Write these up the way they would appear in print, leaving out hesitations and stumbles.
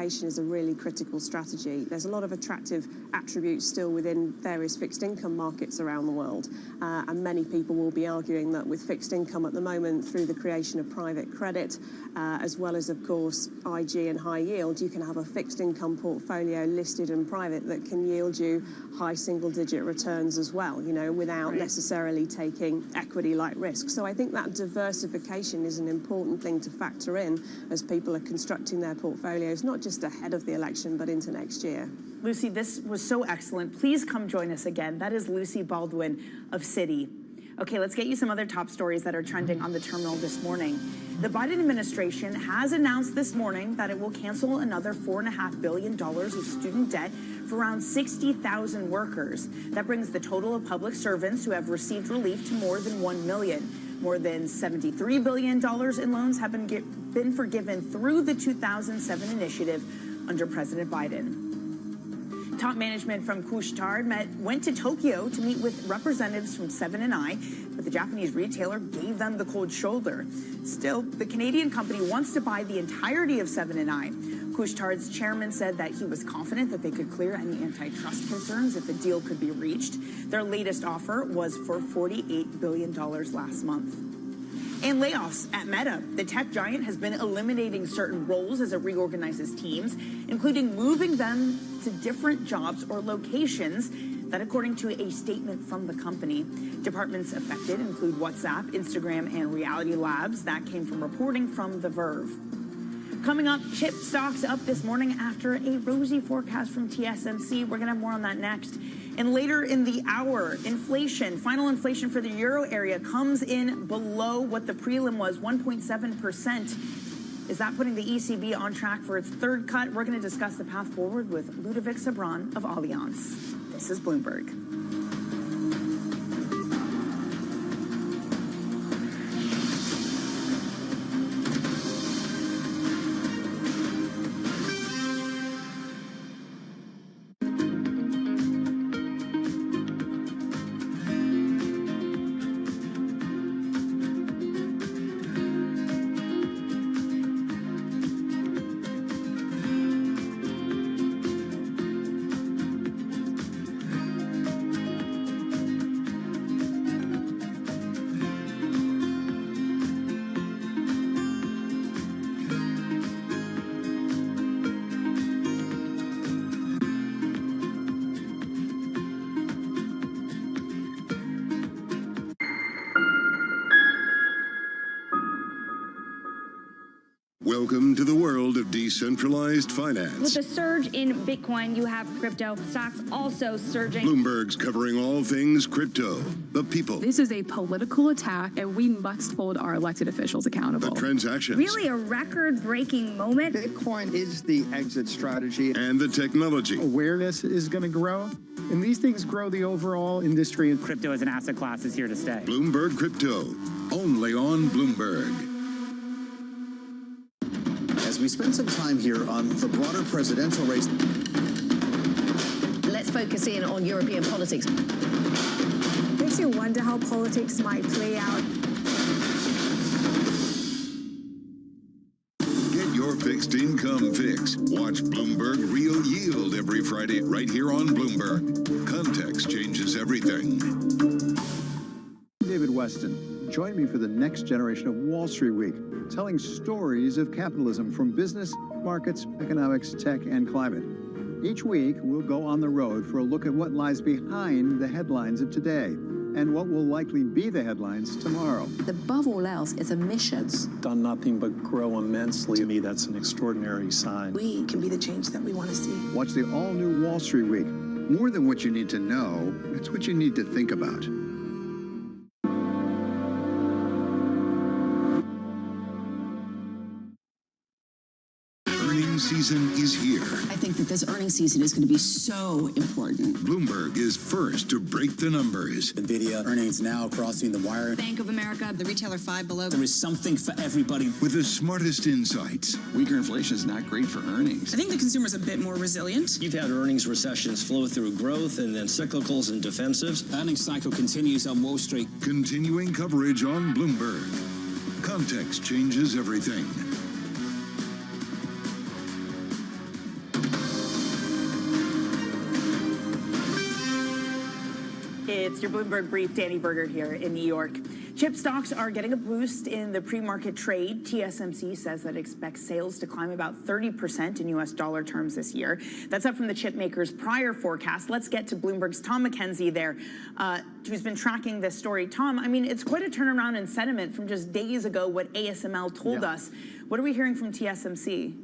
diversification is a really critical strategy. There's a lot of attractive attributes still within various fixed income markets around the world, and many people will be arguing that with fixed income at the moment, through the creation of private credit, as well as, of course, IG and high yield, you can have a fixed income portfolio listed and private that can yield you high single-digit returns as well, you know, without necessarily taking equity-like risk. So I think that diversification is an important thing to factor in as people are constructing their portfolios, not just ahead of the election, but into next year. Lucy, this was so excellent. Please come join us again. That is Lucy Baldwin of Citi. Okay, let's get you some other top stories that are trending on the terminal this morning. The Biden administration has announced this morning that it will cancel another $4.5 billion of student debt for around 60,000 workers. That brings the total of public servants who have received relief to more than 1 million. More than $73 billion in loans have been forgiven through the 2007 initiative under President Biden. Top management from Couche-Tard went to Tokyo to meet with representatives from Seven & I, but the Japanese retailer gave them the cold shoulder. Still, the Canadian company wants to buy the entirety of Seven & I. Couche-Tard's chairman said that he was confident that they could clear any antitrust concerns if a deal could be reached. Their latest offer was for $48 billion last month. And layoffs at Meta. The tech giant has been eliminating certain roles as it reorganizes teams, including moving them to different jobs or locations. That, according to a statement from the company. Departments affected include WhatsApp, Instagram, and Reality Labs. That came from reporting from The Verve. Coming up, chip stocks up this morning after a rosy forecast from TSMC. We're going to have more on that next. And later in the hour, inflation, final inflation for the euro area comes in below what the prelim was, 1.7%. Is that putting the ECB on track for its third cut? We're going to discuss the path forward with Ludovic Sabran of Allianz. This is Bloomberg. Welcome to the world of decentralized finance. With the surge in Bitcoin, you have crypto stocks also surging. Bloomberg's covering all things crypto, the people. This is a political attack, and we must hold our elected officials accountable. The transactions. Really a record-breaking moment. Bitcoin is the exit strategy. And the technology. Awareness is going to grow, and these things grow the overall industry. Crypto as an asset class is here to stay. Bloomberg Crypto, only on Bloomberg. As we spend some time here on the broader presidential race. Let's focus in on European politics. Makes you wonder how politics might play out. Get your fixed income fix. Watch Bloomberg Real Yield every Friday right here on Bloomberg. Context changes everything. David Weston, join me for the next generation of Wall Street Week, telling stories of capitalism from business, markets, economics, tech, and climate. Each week, we'll go on the road for a look at what lies behind the headlines of today and what will likely be the headlines tomorrow. Above all else, it's a mission. It's done nothing but grow immensely. To me, that's an extraordinary sign. We can be the change that we want to see. Watch the all-new Wall Street Week. More than what you need to know, it's what you need to think about. Season is here. I think that this earnings season is going to be so important. Bloomberg is first to break the numbers. NVIDIA earnings now crossing the wire. Bank of America, the retailer Five Below. There is something for everybody. With the smartest insights. Weaker inflation is not great for earnings. I think the consumer's a bit more resilient. You've had earnings recessions flow through growth and then cyclicals and defensives. Earnings cycle continues on Wall Street. Continuing coverage on Bloomberg. Context changes everything. It's your Bloomberg Brief, Danny Berger here in New York. Chip stocks are getting a boost in the pre-market trade. TSMC says that it expects sales to climb about 30% in U.S. dollar terms this year. That's up from the chip maker's prior forecast. Let's get to Bloomberg's Tom McKenzie there, who's been tracking this story. Tom, I mean, it's quite a turnaround in sentiment from just days ago what ASML told us. What are we hearing from TSMC?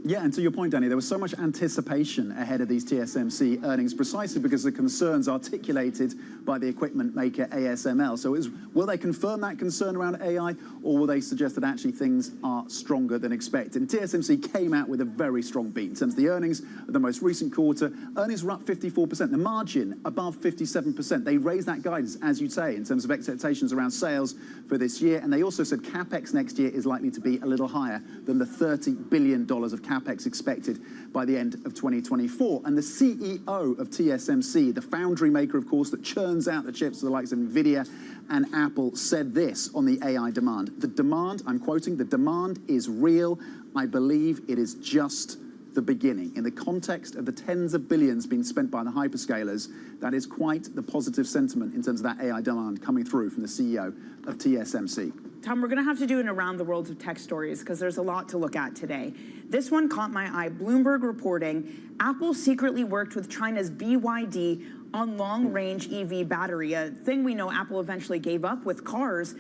Yeah, and to your point, Danny, there was so much anticipation ahead of these TSMC earnings precisely because of the concerns articulated by the equipment maker ASML. So will they confirm that concern around AI, or will they suggest that actually things are stronger than expected? And TSMC came out with a very strong beat in terms of the earnings of the most recent quarter. Earnings were up 54%, the margin above 57%. They raised that guidance, as you say, in terms of expectations around sales for this year. And they also said CapEx next year is likely to be a little higher than the $30 billion of CapEx expected by the end of 2024. And the CEO of TSMC, the foundry maker, of course, that churns out the chips for the likes of NVIDIA and Apple, said this on the AI demand. The demand, I'm quoting, the demand is real. I believe it is just the beginning. In the context of the tens of billions being spent by the hyperscalers, that is quite the positive sentiment in terms of that AI demand coming through from the CEO of TSMC. Tom, we're going to have to do an around the world of tech stories because there's a lot to look at today. This one caught my eye. Bloomberg reporting Apple secretly worked with China's BYD on long-range EV battery, a thing we know Apple eventually gave up with cars.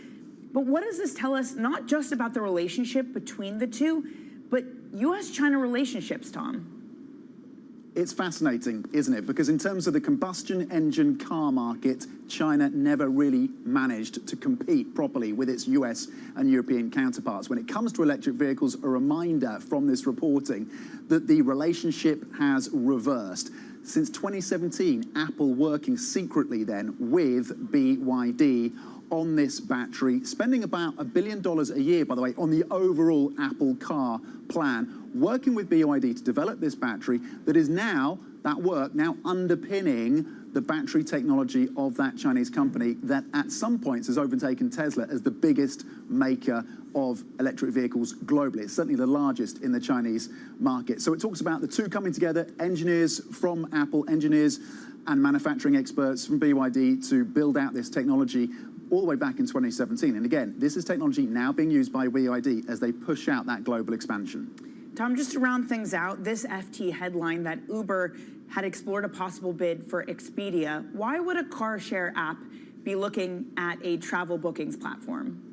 But what does this tell us, not just about the relationship between the two, but U.S.-China relationships, Tom? It's fascinating, isn't it? Because in terms of the combustion engine car market, China never really managed to compete properly with its US and European counterparts. When it comes to electric vehicles, a reminder from this reporting that the relationship has reversed. Since 2017, Apple working secretly then with BYD on this battery, spending about $1 billion a year, by the way, on the overall Apple car plan, working with BYD to develop this battery that is now, that work now underpinning the battery technology of that Chinese company that at some points has overtaken Tesla as the biggest maker of electric vehicles globally. It's certainly the largest in the Chinese market. So it talks about the two coming together, engineers from Apple, engineers and manufacturing experts from BYD to build out this technology all the way back in 2017. And again, this is technology now being used by BYD as they push out that global expansion. Tom, just to round things out, this FT headline that Uber had explored a possible bid for Expedia. Why would a car share app be looking at a travel bookings platform?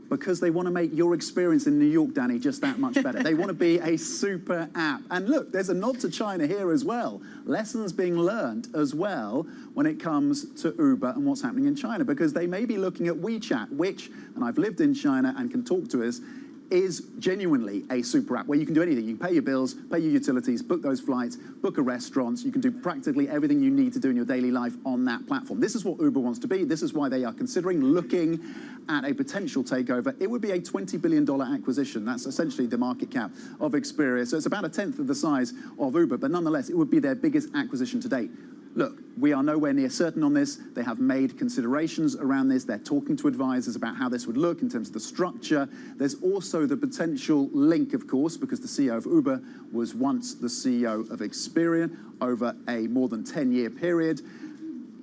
Because they want to make your experience in New York, Danny, just that much better. They want to be a super app. And look, there's a nod to China here as well. Lessons being learned as well when it comes to Uber and what's happening in China, because they may be looking at WeChat, which, and I've lived in China and can talk to us, is genuinely a super app where you can do anything. You can pay your bills, pay your utilities, book those flights, book a restaurant. You can do practically everything you need to do in your daily life on that platform. This is what Uber wants to be. This is why they are considering looking at a potential takeover. It would be a $20 billion acquisition. That's essentially the market cap of Expedia. So it's about a tenth of the size of Uber, but nonetheless, it would be their biggest acquisition to date. Look, we are nowhere near certain on this. They have made considerations around this. They're talking to advisors about how this would look in terms of the structure. There's also the potential link, of course, because the CEO of Uber was once the CEO of Expedia over a more than 10-year period.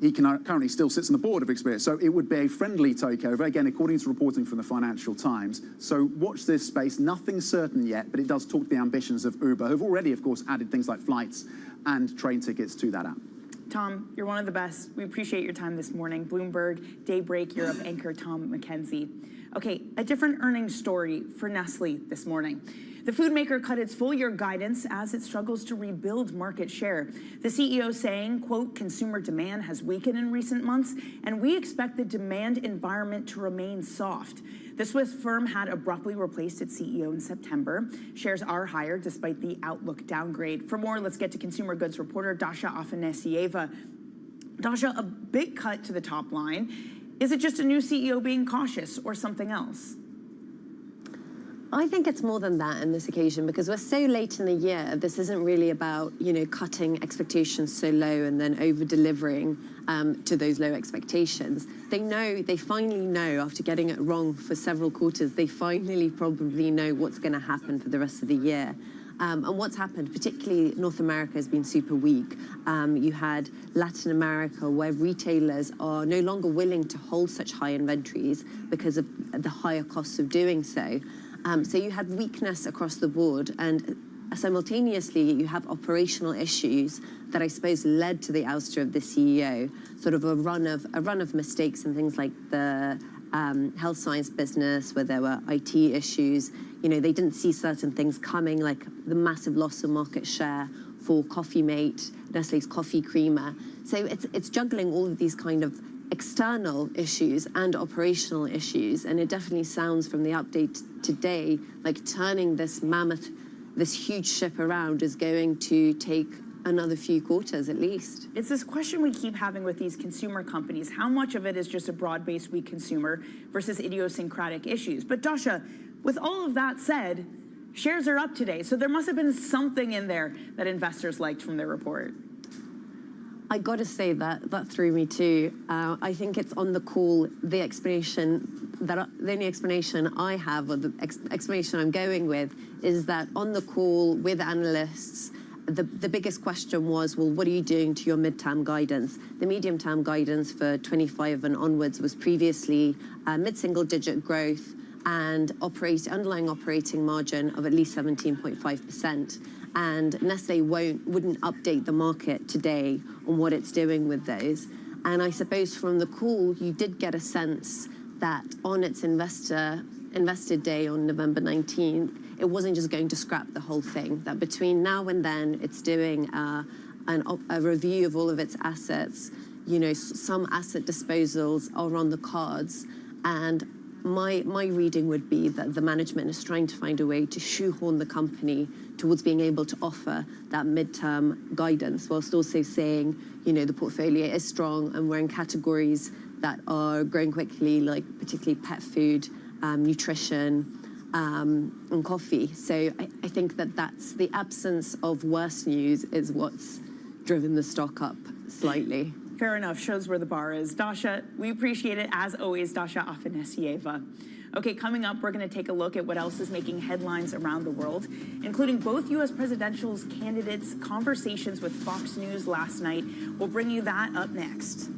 He currently still sits on the board of Expedia, so it would be a friendly takeover, again, according to reporting from the Financial Times. So watch this space. Nothing certain yet, but it does talk to the ambitions of Uber, who've already, of course, added things like flights and train tickets to that app. Tom, you're one of the best. We appreciate your time this morning. Bloomberg, Daybreak Europe anchor Tom McKenzie. Okay, a different earnings story for Nestle this morning. The food maker cut its full-year guidance as it struggles to rebuild market share. The CEO saying, quote, consumer demand has weakened in recent months, and we expect the demand environment to remain soft. The Swiss firm had abruptly replaced its CEO in September. Shares are higher despite the outlook downgrade. For more, let's get to consumer goods reporter Dasha Afanasieva. Dasha, a big cut to the top line. Is it just a new CEO being cautious or something else? I think it's more than that in this occasion because we're so late in the year. This isn't really about, cutting expectations so low and then over-delivering to those low expectations. They finally know, after getting it wrong for several quarters, they finally probably know what's going to happen for the rest of the year. And what's happened, particularly North America, has been super weak. You had Latin America, where retailers are no longer willing to hold such high inventories because of the higher costs of doing so. So you had weakness across the board, and simultaneously you have operational issues that I suppose led to the ouster of the CEO. Sort of a run of mistakes and things like the health science business, where there were IT issues. You know, they didn't see certain things coming, like the massive loss of market share for Coffee Mate, Nestle's coffee creamer. So it's juggling all of these kind of external issues and operational issues, and it definitely sounds from the update today like turning this huge ship around is going to take another few quarters at least. It's this question we keep having with these consumer companies. How much of it is just a broad-based weak consumer versus idiosyncratic issues? But Dasha, with all of that said, shares are up today, so there must have been something in there that investors liked from their report. I got to say that threw me too. I think it's on the call, the only explanation I have, or the explanation I'm going with, is that on the call with analysts, the biggest question was, well, what are you doing to your midterm guidance? The medium-term guidance for 25 and onwards was previously mid-single-digit growth and underlying operating margin of at least 17.5%. And Nestle wouldn't update the market today on what it's doing with those. And I suppose from the call, you did get a sense that on its investor day on November 19th, it wasn't just going to scrap the whole thing, that between now and then, it's doing a review of all of its assets. You know, some asset disposals are on the cards. And my reading would be that the management is trying to find a way to shoehorn the company towards being able to offer that midterm guidance, whilst also saying, you know, the portfolio is strong and we're in categories that are growing quickly, like particularly pet food, nutrition, and coffee. So I think that's the absence of worse news is what's driven the stock up slightly. Fair enough, shows where the bar is. Dasha, we appreciate it, as always, Dasha Afanasieva. Okay, coming up, we're going to take a look at what else is making headlines around the world, including both U.S. presidential candidates' conversations with Fox News last night. We'll bring you that up next.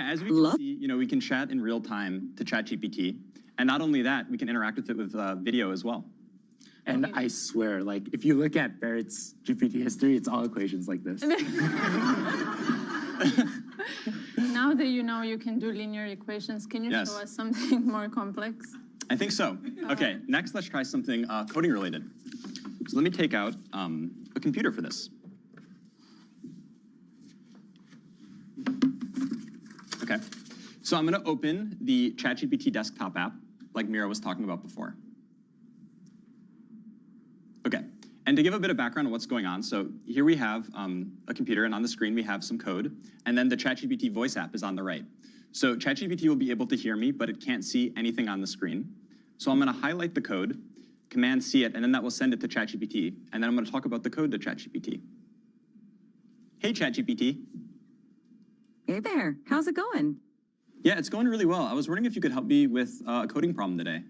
As we can see, you know, we can chat in real time to ChatGPT, and not only that, we can interact with it with video as well. And I swear, like, if you look at Barrett's GPT history, it's all equations like this. Now that you know you can do linear equations, can you show us something more complex? I think so. Okay, next let's try something coding related. So let me take out a computer for this. Okay, so I'm going to open the ChatGPT desktop app, like Mira was talking about before. Okay, and to give a bit of background on what's going on, so here we have a computer, and on the screen we have some code, and then the ChatGPT voice app is on the right. So ChatGPT will be able to hear me, but it can't see anything on the screen. So I'm going to highlight the code, Command-C it, and then that will send it to ChatGPT, and then I'm going to talk about the code to ChatGPT. Hey, ChatGPT. Hey there, how's it going? Yeah, it's going really well. I was wondering if you could help me with a coding problem today.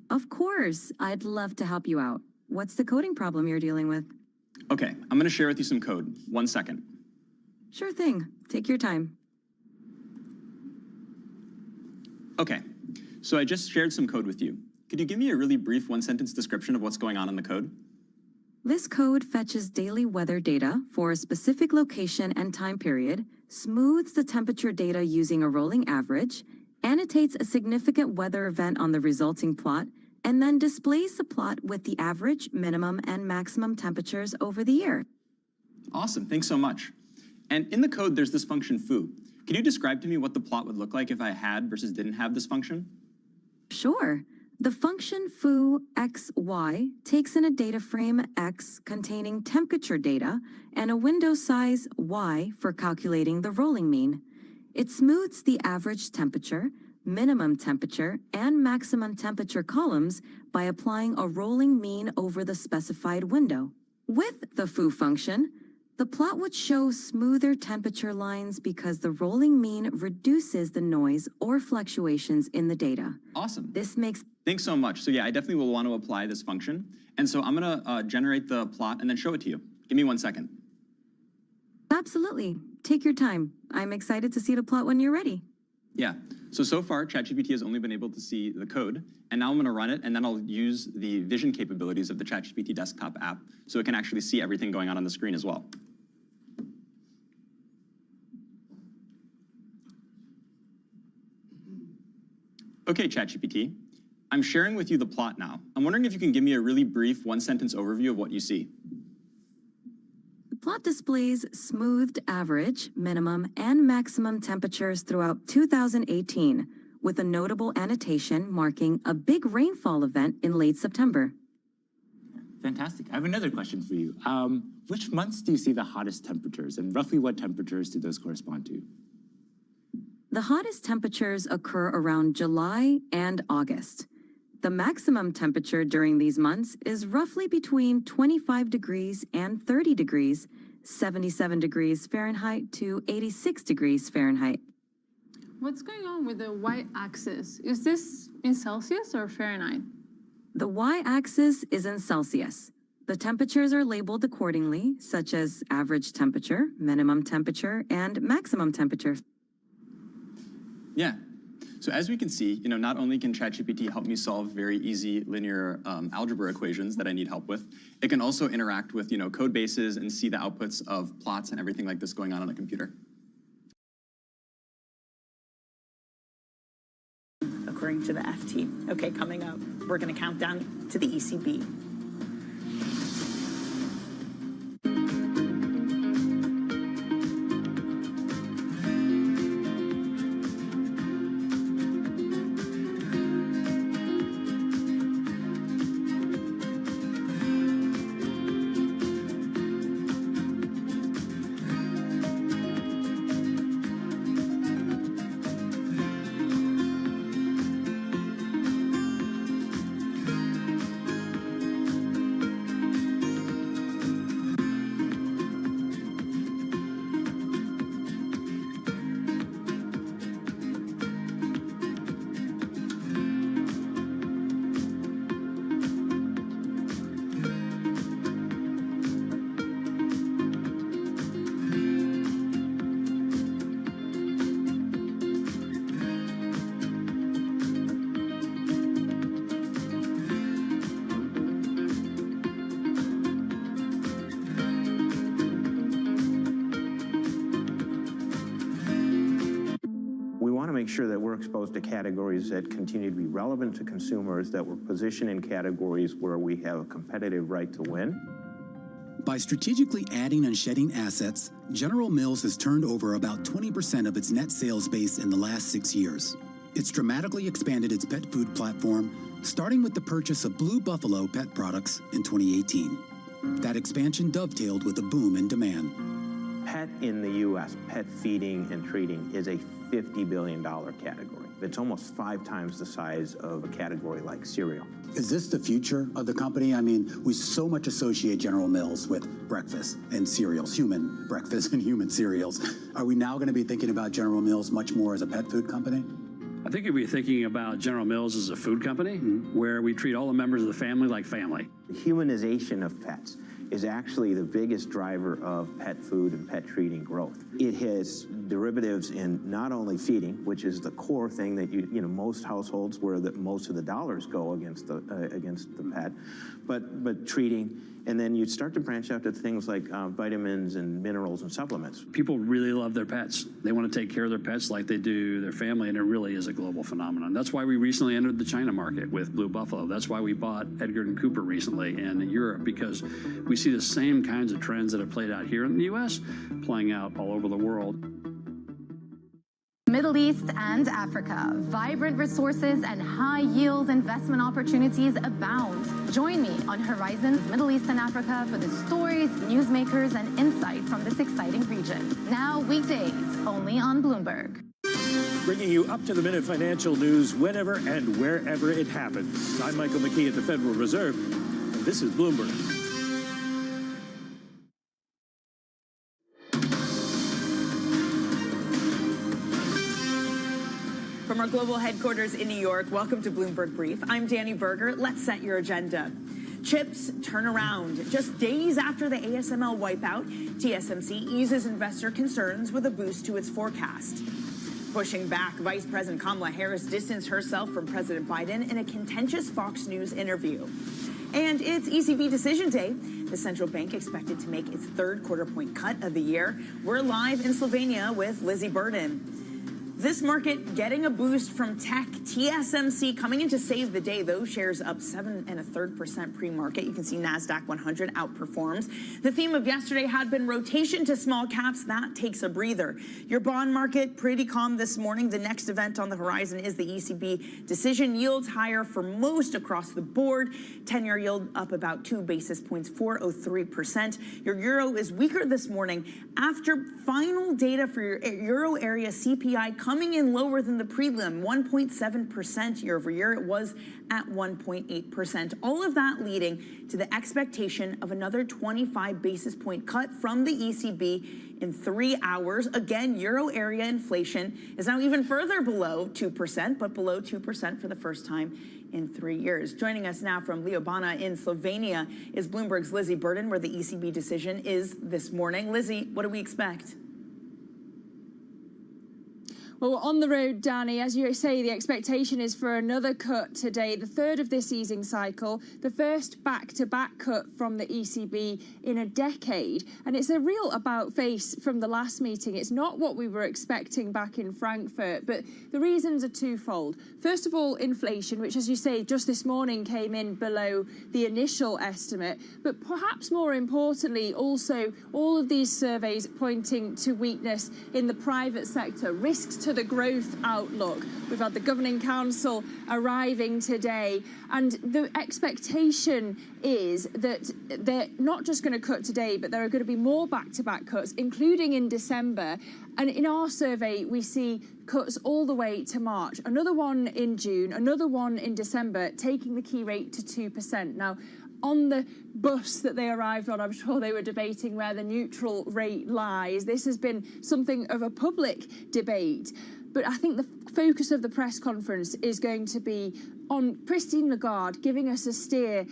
Of course, I'd love to help you out. What's the coding problem you're dealing with? Okay, I'm going to share with you some code. 1 second. Sure thing, take your time. Okay, so I just shared some code with you. Could you give me a really brief one-sentence description of what's going on in the code? This code fetches daily weather data for a specific location and time period, smooths the temperature data using a rolling average, annotates a significant weather event on the resulting plot, and then displays the plot with the average, minimum, and maximum temperatures over the year. Awesome, thanks so much. And in the code, there's this function foo. Can you describe to me what the plot would look like if I had versus didn't have this function? Sure. The function foo xy takes in a data frame x containing temperature data and a window size y for calculating the rolling mean. It smooths the average temperature, minimum temperature, and maximum temperature columns by applying a rolling mean over the specified window. With the foo function, the plot would show smoother temperature lines because the rolling mean reduces the noise or fluctuations in the data. Awesome. This makes... Thanks so much. So yeah, I definitely will want to apply this function. And so I'm going to generate the plot and then show it to you. Give me 1 second. Absolutely. Take your time. I'm excited to see the plot when you're ready. Yeah. So far, ChatGPT has only been able to see the code, and now I'm going to run it, and then I'll use the vision capabilities of the ChatGPT desktop app so it can actually see everything going on the screen as well. Okay, ChatGPT, I'm sharing with you the plot now. I'm wondering if you can give me a really brief one-sentence overview of what you see. The plot displays smoothed average, minimum, and maximum temperatures throughout 2018, with a notable annotation marking a big rainfall event in late September. Fantastic. I have another question for you. Which months do you see the hottest temperatures, and roughly what temperatures do those correspond to? The hottest temperatures occur around July and August. The maximum temperature during these months is roughly between 25 degrees and 30 degrees, 77 degrees Fahrenheit to 86 degrees Fahrenheit. What's going on with the y-axis? Is this in Celsius or Fahrenheit? The y-axis is in Celsius. The temperatures are labeled accordingly, such as average temperature, minimum temperature, and maximum temperature. Yeah. So as we can see, not only can ChatGPT help me solve very easy linear algebra equations that I need help with, it can also interact with, code bases and see the outputs of plots and everything like this going on a computer. According to the FT. Okay, coming up, we're going to count down to the ECB. Make sure that we're exposed to categories that continue to be relevant to consumers, that we're positioned in categories where we have a competitive right to win. By strategically adding and shedding assets, General Mills has turned over about 20% of its net sales base in the last 6 years. It's dramatically expanded its pet food platform, starting with the purchase of Blue Buffalo pet products in 2018. That expansion dovetailed with a boom in demand. Pet in the U.S., pet feeding and treating, is a $50 billion category. It's almost 5 times the size of a category like cereal. Is this the future of the company? I mean, we so much associate General Mills with breakfast and cereals, human breakfast and human cereals. Are we now going to be thinking about General Mills much more as a pet food company? I think you'll be thinking about General Mills as a food company where we treat all the members of the family like family. The humanization of pets is actually the biggest driver of pet food and pet treating growth. It has derivatives in not only feeding, which is the core thing that most households where most of the dollars go against the pet, but treating, and then you start to branch out to things like vitamins and minerals and supplements. People really love their pets. They want to take care of their pets like they do their family, and it really is a global phenomenon. That's why we recently entered the China market with Blue Buffalo. That's why we bought Edgar & Cooper recently in Europe, because we see the same kinds of trends that have played out here in the U.S. playing out all over the world. Middle East and Africa. Vibrant resources and high-yield investment opportunities abound. Join me on Horizons Middle East and Africa for the stories, newsmakers, and insight from this exciting region. Now weekdays, only on Bloomberg. Bringing you up-to-the-minute financial news whenever and wherever it happens. I'm Michael McKee at the Federal Reserve, and this is Bloomberg. From our global headquarters in New York, welcome to Bloomberg Brief. I'm Danny Berger. Let's set your agenda. Chips turn around. Just days after the ASML wipeout, TSMC eases investor concerns with a boost to its forecast. Pushing back, Vice President Kamala Harris distanced herself from President Biden in a contentious Fox News interview. And it's ECB decision day. The central bank expected to make its third quarter-point cut of the year. We're live in Slovenia with Lizzie Burden. This market getting a boost from tech. TSMC coming in to save the day. Those shares up 7 1/3% pre-market. You can see NASDAQ 100 outperforms. The theme of yesterday had been rotation to small caps. That takes a breather. Your bond market pretty calm this morning. The next event on the horizon is the ECB decision. Yields higher for most across the board. 10-year yield up about 2 basis points, 4.03%. Your euro is weaker this morning after final data for your euro area CPI coming in lower than the prelim, 1.7% year over year. It was at 1.8%. All of that leading to the expectation of another 25 basis point cut from the ECB in 3 hours. Again, euro area inflation is now even further below 2%, but below 2% for the first time in 3 years. Joining us now from Ljubljana in Slovenia is Bloomberg's Lizzie Burden, where the ECB decision is this morning. Lizzie, what do we expect? Well, on the road, Danny, as you say, the expectation is for another cut today, the third of this easing cycle, the first back-to-back cut from the ECB in a decade. And it's a real about-face from the last meeting. It's not what we were expecting back in Frankfurt, but the reasons are twofold. First of all, inflation, which, as you say, just this morning came in below the initial estimate. But perhaps more importantly, also, all of these surveys pointing to weakness in the private sector, risks to the growth outlook. We've had the Governing Council arriving today, and the expectation is that they're not just going to cut today, but there are going to be more back-to-back cuts, including in December. And in our survey, we see cuts all the way to March. Another one in June, another one in December, taking the key rate to 2%. Now, on the bus that they arrived on, I'm sure they were debating where the neutral rate lies. This has been something of a public debate. But I think the focus of the press conference is going to be on Christine Lagarde giving us a steer.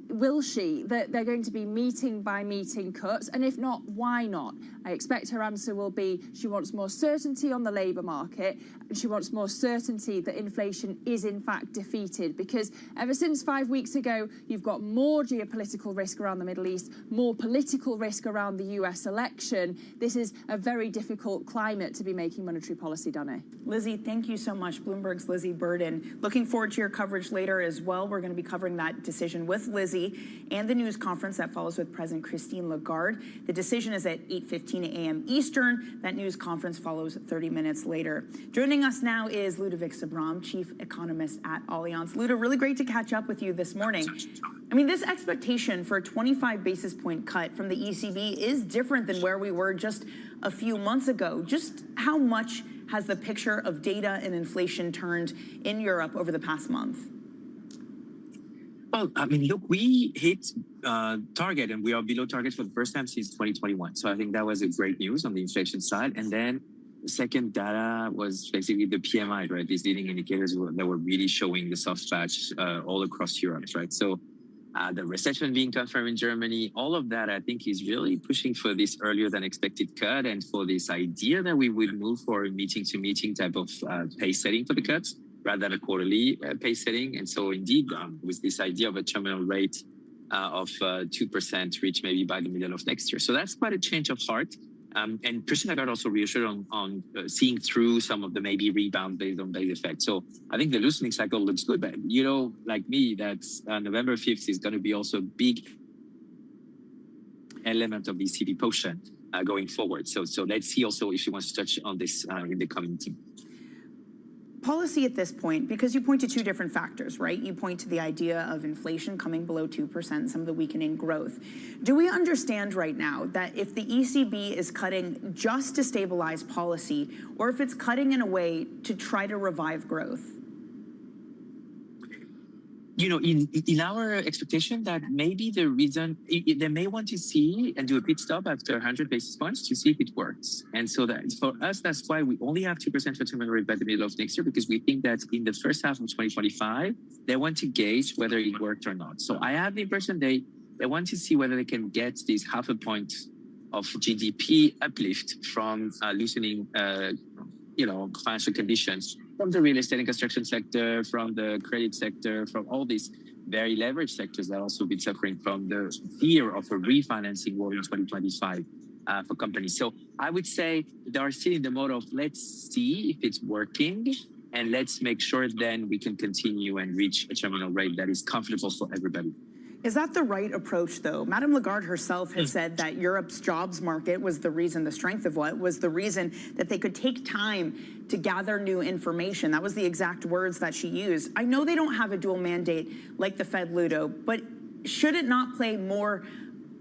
Will she? That they're going to be meeting by meeting cuts, and if not, why not? I expect her answer will be she wants more certainty on the labour market, and she wants more certainty that inflation is in fact defeated, because ever since 5 weeks ago, you've got more geopolitical risk around the Middle East, more political risk around the US election. This is a very difficult climate to be making monetary policy, Danny. Lizzie, thank you so much. Bloomberg's Lizzie Burden. Looking forward to your coverage later as well. We're going to be covering that decision with Lizzie and the news conference that follows with President Christine Lagarde. The decision is at 8:15 a.m. Eastern. That news conference follows 30 minutes later. Joining us now is Ludovic Sabram, Chief Economist at Allianz. Ludo, really great to catch up with you this morning. I mean, this expectation for a 25 basis point cut from the ECB is different than where we were just a few months ago. Just how much has the picture of data and inflation turned in Europe over the past month? Well, I mean, look, we hit target and we are below target for the first time since 2021. So I think that was a great news on the inflation side. And then the second data was basically the PMI, right? These leading indicators that were really showing the soft patch all across Europe, right? So the recession being confirmed in Germany, all of that, I think, is really pushing for this earlier than expected cut and for this idea that we would move for a meeting to meeting type of pace setting for the cuts, rather than a quarterly pace setting. And so indeed, with this idea of a terminal rate of 2% reach maybe by the middle of next year. So that's quite a change of heart. And Christine Lagarde also reassured on seeing through some of the maybe rebound based on base effect. So I think the loosening cycle looks good, but you know, like me, that's November 5th is going to be also a big element of the ECB potion. going forward. So let's see also if she wants to touch on this in the coming meeting. Policy at this point, because you point to two different factors, right? You point to the idea of inflation coming below 2%, some of the weakening growth. Do we understand right now that if the ECB is cutting just to stabilize policy, or if it's cutting in a way to try to revive growth? You know, in our expectation that maybe the reason they may want to see and do a pit stop after 100 basis points to see if it works. And so that for us, that's why we only have 2% for terminal rate by the middle of next year, because we think that in the first half of 2025, they want to gauge whether it worked or not. So I have the impression they want to see whether they can get this 0.5 point of GDP uplift from loosening, financial conditions from the real estate and construction sector, from the credit sector, from all these very leveraged sectors that also been suffering from the fear of a refinancing war in 2025 for companies. So I would say they are still in the mode of let's see if it's working, and let's make sure then we can continue and reach a terminal rate that is comfortable for everybody. Is that the right approach, though? Madame Lagarde herself has said that Europe's jobs market was the reason, the strength of what was the reason that they could take time to gather new information. That was the exact words that she used. I know they don't have a dual mandate like the Fed, Ludo, but should it not play more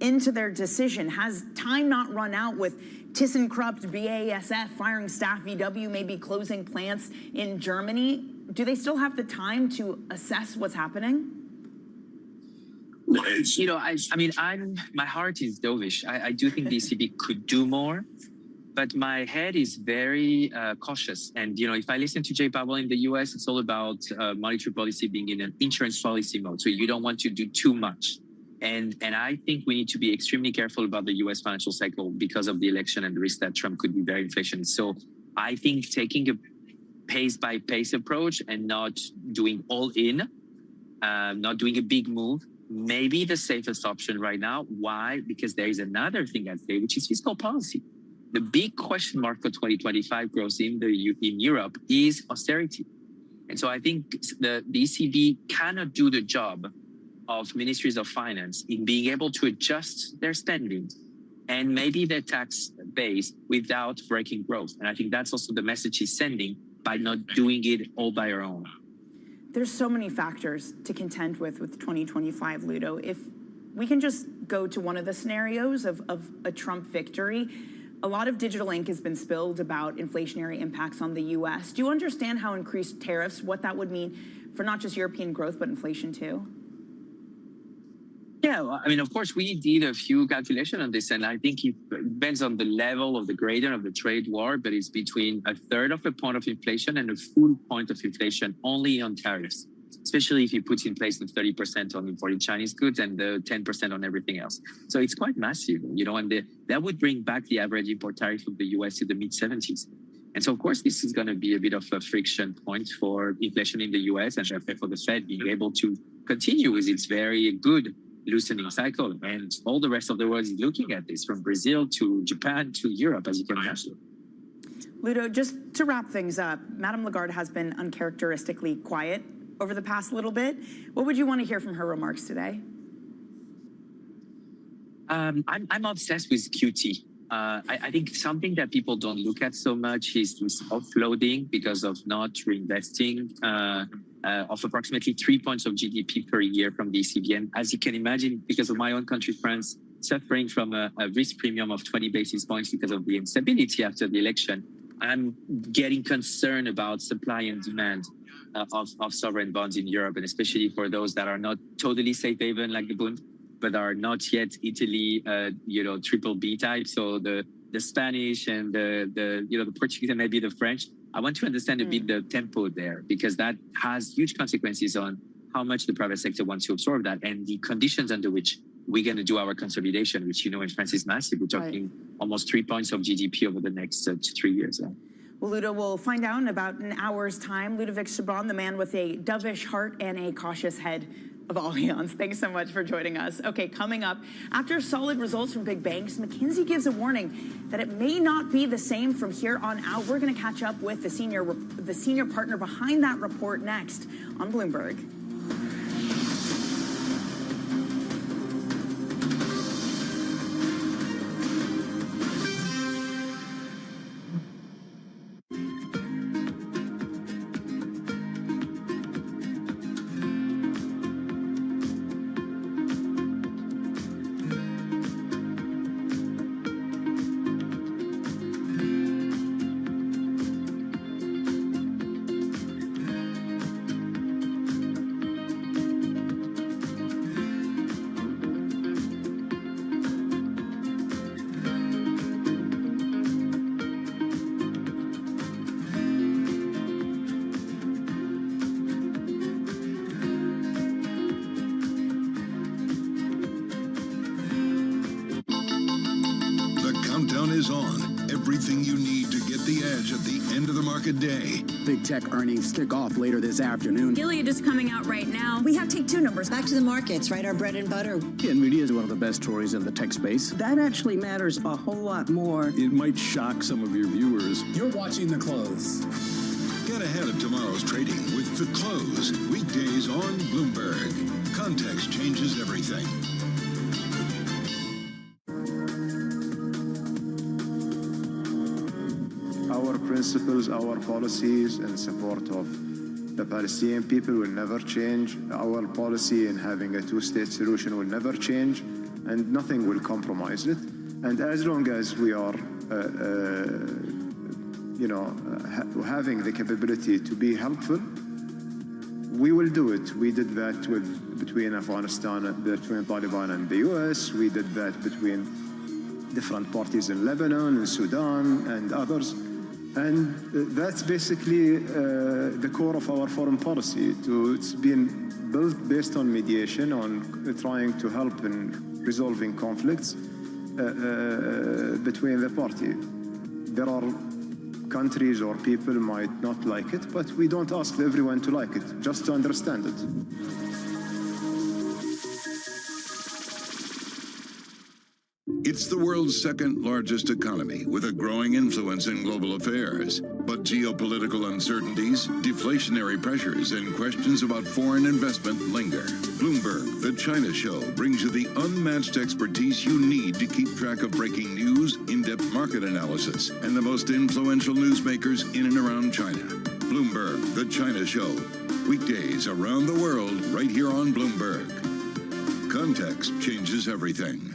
into their decision? Has time not run out with ThyssenKrupp, BASF firing staff, VW maybe closing plants in Germany? Do they still have the time to assess what's happening? You know, my heart is dovish. I do think the ECB could do more, but my head is very cautious. And, you know, if I listen to Jay Powell in the US, it's all about monetary policy being in an insurance policy mode. So you don't want to do too much. And I think we need to be extremely careful about the US financial cycle because of the election and the risk that Trump could be very inflationary. So I think taking a pace by pace approach and not doing all in, not doing a big move, maybe the safest option right now. Why? Because there is another thing at play, which is fiscal policy. The big question mark for 2025 growth in Europe is austerity. And so I think the ECB cannot do the job of ministries of finance in being able to adjust their spending and maybe their tax base without breaking growth. And I think that's also the message he's sending by not doing it all by our own. There's so many factors to contend with 2025, Ludo. If we can just go to one of the scenarios of a Trump victory, a lot of digital ink has been spilled about inflationary impacts on the U.S. Do you understand how increased tariffs, what that would mean for not just European growth, but inflation too? Yeah, well, I mean, of course, we did a few calculations on this, and I think it depends on the level of the gradient of the trade war, but it's between 1/3 of a point of inflation and a full point of inflation only on tariffs, especially if you put in place the 30% on imported Chinese goods and the 10% on everything else. So it's quite massive, you know, and that would bring back the average import tariff of the US to the mid-70s. And so, of course, this is going to be a bit of a friction point for inflation in the US and therefore for the Fed being able to continue with its very good loosening cycle, and all the rest of the world is looking at this, from Brazil to Japan to Europe, as you can imagine. Ludo, just to wrap things up, Madame Lagarde has been uncharacteristically quiet over the past little bit. What would you want to hear from her remarks today? I'm obsessed with QT. I think something that people don't look at so much is this offloading because of not reinvesting of approximately 3 points of GDP per year from the ECB. And as you can imagine, because of my own country, France, suffering from a risk premium of 20 basis points because of the instability after the election, I'm getting concerned about supply and demand of sovereign bonds in Europe, and especially for those that are not totally safe haven like the Bund, but are not yet Italy, triple B type. So the Spanish and the Portuguese and maybe the French. I want to understand a bit the tempo there, because that has huge consequences on how much the private sector wants to absorb that and the conditions under which we're going to do our consolidation, which, you know, in France is massive. We're talking almost 3 points of GDP over the next 3 years. Well, Ludo, we'll find out in about an hour's time. Ludovic Chabon, the man with a dovish heart and a cautious head of Allianz. Thanks so much for joining us. Okay, coming up, after solid results from big banks, McKinsey gives a warning that it may not be the same from here on out. We're going to catch up with the senior partner behind that report next on Bloomberg. Countdown is on. Everything you need to get the edge at the end of the market day. Big tech earnings kick off later this afternoon. Gilead is coming out right now. We have take two numbers. Back to the markets, right? Our bread and butter. NVIDIA is one of the best stories in the tech space. That actually matters a whole lot more. It might shock some of your viewers. You're watching The Close. Get ahead of tomorrow's trading with The Close. Weekdays on Bloomberg. Context changes everything. Our principles, our policies in support of the Palestinian people will never change. Our policy in having a two-state solution will never change, and nothing will compromise it. And as long as we are, having the capability to be helpful, we will do it. We did that between Afghanistan, between Taliban and the US. We did that between different parties in Lebanon and Sudan and others. And that's basically the core of our foreign policy. It's been built based on mediation, on trying to help in resolving conflicts between the party. There are countries or people might not like it, but we don't ask everyone to like it, just to understand it. It's the world's second largest economy with a growing influence in global affairs. But geopolitical uncertainties, deflationary pressures, and questions about foreign investment linger. Bloomberg, The China Show, brings you the unmatched expertise you need to keep track of breaking news, in-depth market analysis, and the most influential newsmakers in and around China. Bloomberg, The China Show. Weekdays around the world right here on Bloomberg. Context changes everything.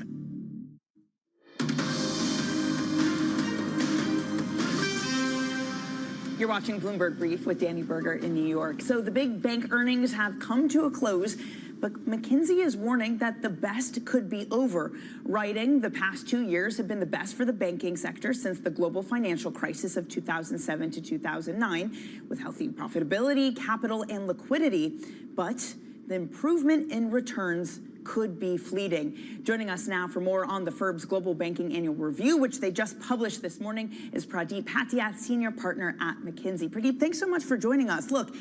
You're watching Bloomberg Brief with Danny Berger in New York. So the big bank earnings have come to a close, but McKinsey is warning that the best could be over, writing the past 2 years have been the best for the banking sector since the global financial crisis of 2007 to 2009, with healthy profitability, capital, and liquidity. But the improvement in returns could be fleeting. Joining us now for more on the Forbes Global Banking Annual Review, which they just published this morning, is Pradeep Patiath, Senior Partner at McKinsey. Pradeep, thanks so much for joining us. Look,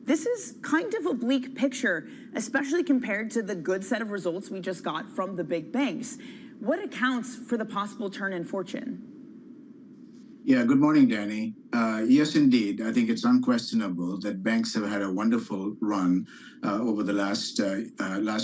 this is kind of a bleak picture, especially compared to the good set of results we just got from the big banks. What accounts for the possible turn in fortune? Yeah, good morning, Danny. Yes, indeed. I think it's unquestionable that banks have had a wonderful run over the last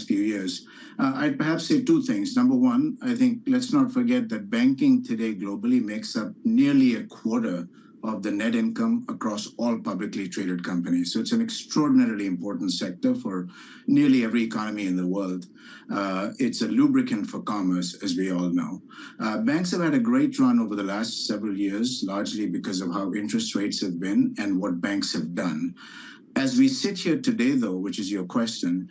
few years. I'd perhaps say two things. Number one, I think let's not forget that banking today globally makes up nearly a quarter of the net income across all publicly traded companies. So it's an extraordinarily important sector for nearly every economy in the world. It's a lubricant for commerce, as we all know. Banks have had a great run over the last several years, largely because of how interest rates have been and what banks have done. As we sit here today, though, which is your question,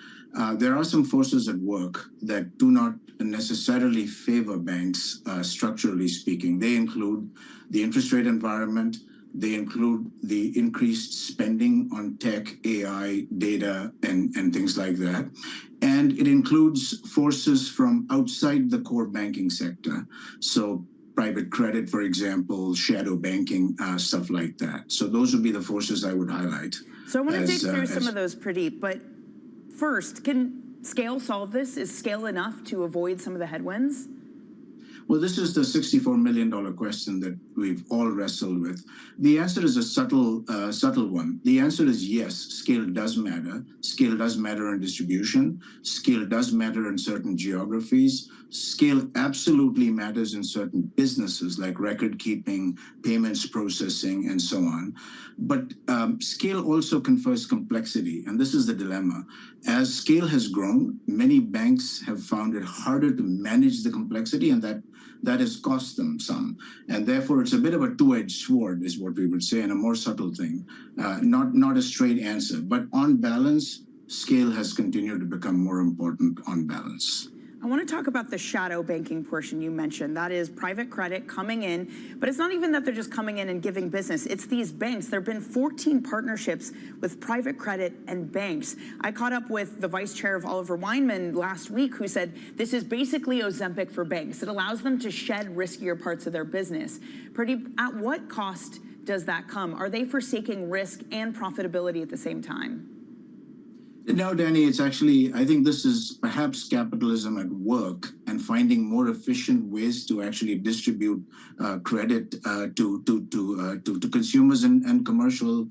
there are some forces at work that do not necessarily favor banks, structurally speaking. They include the interest rate environment. They include the increased spending on tech, AI, data, and things like that. And it includes forces from outside the core banking sector. So private credit, for example, shadow banking, stuff like that. So those would be the forces I would highlight. So I want to dig through some of those, Pradeep, but first, can scale solve this? Is scale enough to avoid some of the headwinds? Well, this is the $64 million question that we've all wrestled with. The answer is a subtle one. The answer is yes, scale does matter. Scale does matter in distribution. Scale does matter in certain geographies. Scale absolutely matters in certain businesses like record keeping, payments processing, and so on. But scale also confers complexity, and this is the dilemma. As scale has grown, many banks have found it harder to manage the complexity, and that has cost them some. And therefore, it's a bit of a two-edged sword, is what we would say, and a more subtle thing. Not a straight answer, but on balance, scale has continued to become more important on balance. I want to talk about the shadow banking portion you mentioned. That is private credit coming in, but it's not even that they're just coming in and giving business. It's these banks. There have been 14 partnerships with private credit and banks. I caught up with the vice chair of Oliver Wyman last week, who said this is basically Ozempic for banks. It allows them to shed riskier parts of their business. Pradeep, at what cost does that come? Are they forsaking risk and profitability at the same time? No, Danny, it's actually, I think this is perhaps capitalism at work and finding more efficient ways to actually distribute credit to consumers and commercial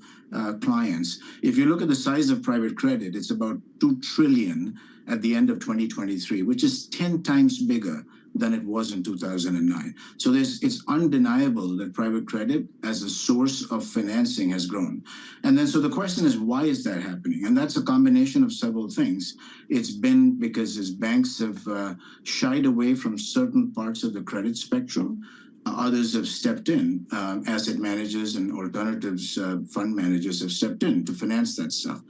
clients. If you look at the size of private credit, it's about $2 trillion at the end of 2023, which is 10 times bigger than it was in 2009. So it's undeniable that private credit as a source of financing has grown. And then so the question is, why is that happening? And that's a combination of several things. It's been because as banks have shied away from certain parts of the credit spectrum, others have stepped in. Asset managers and alternatives fund managers have stepped in to finance that stuff.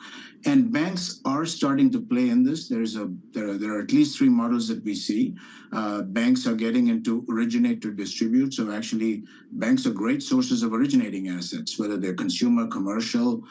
And banks are starting to play in this. There are at least 3 models that we see. Banks are getting into originate to distribute. So actually, banks are great sources of originating assets, whether they're consumer, commercial,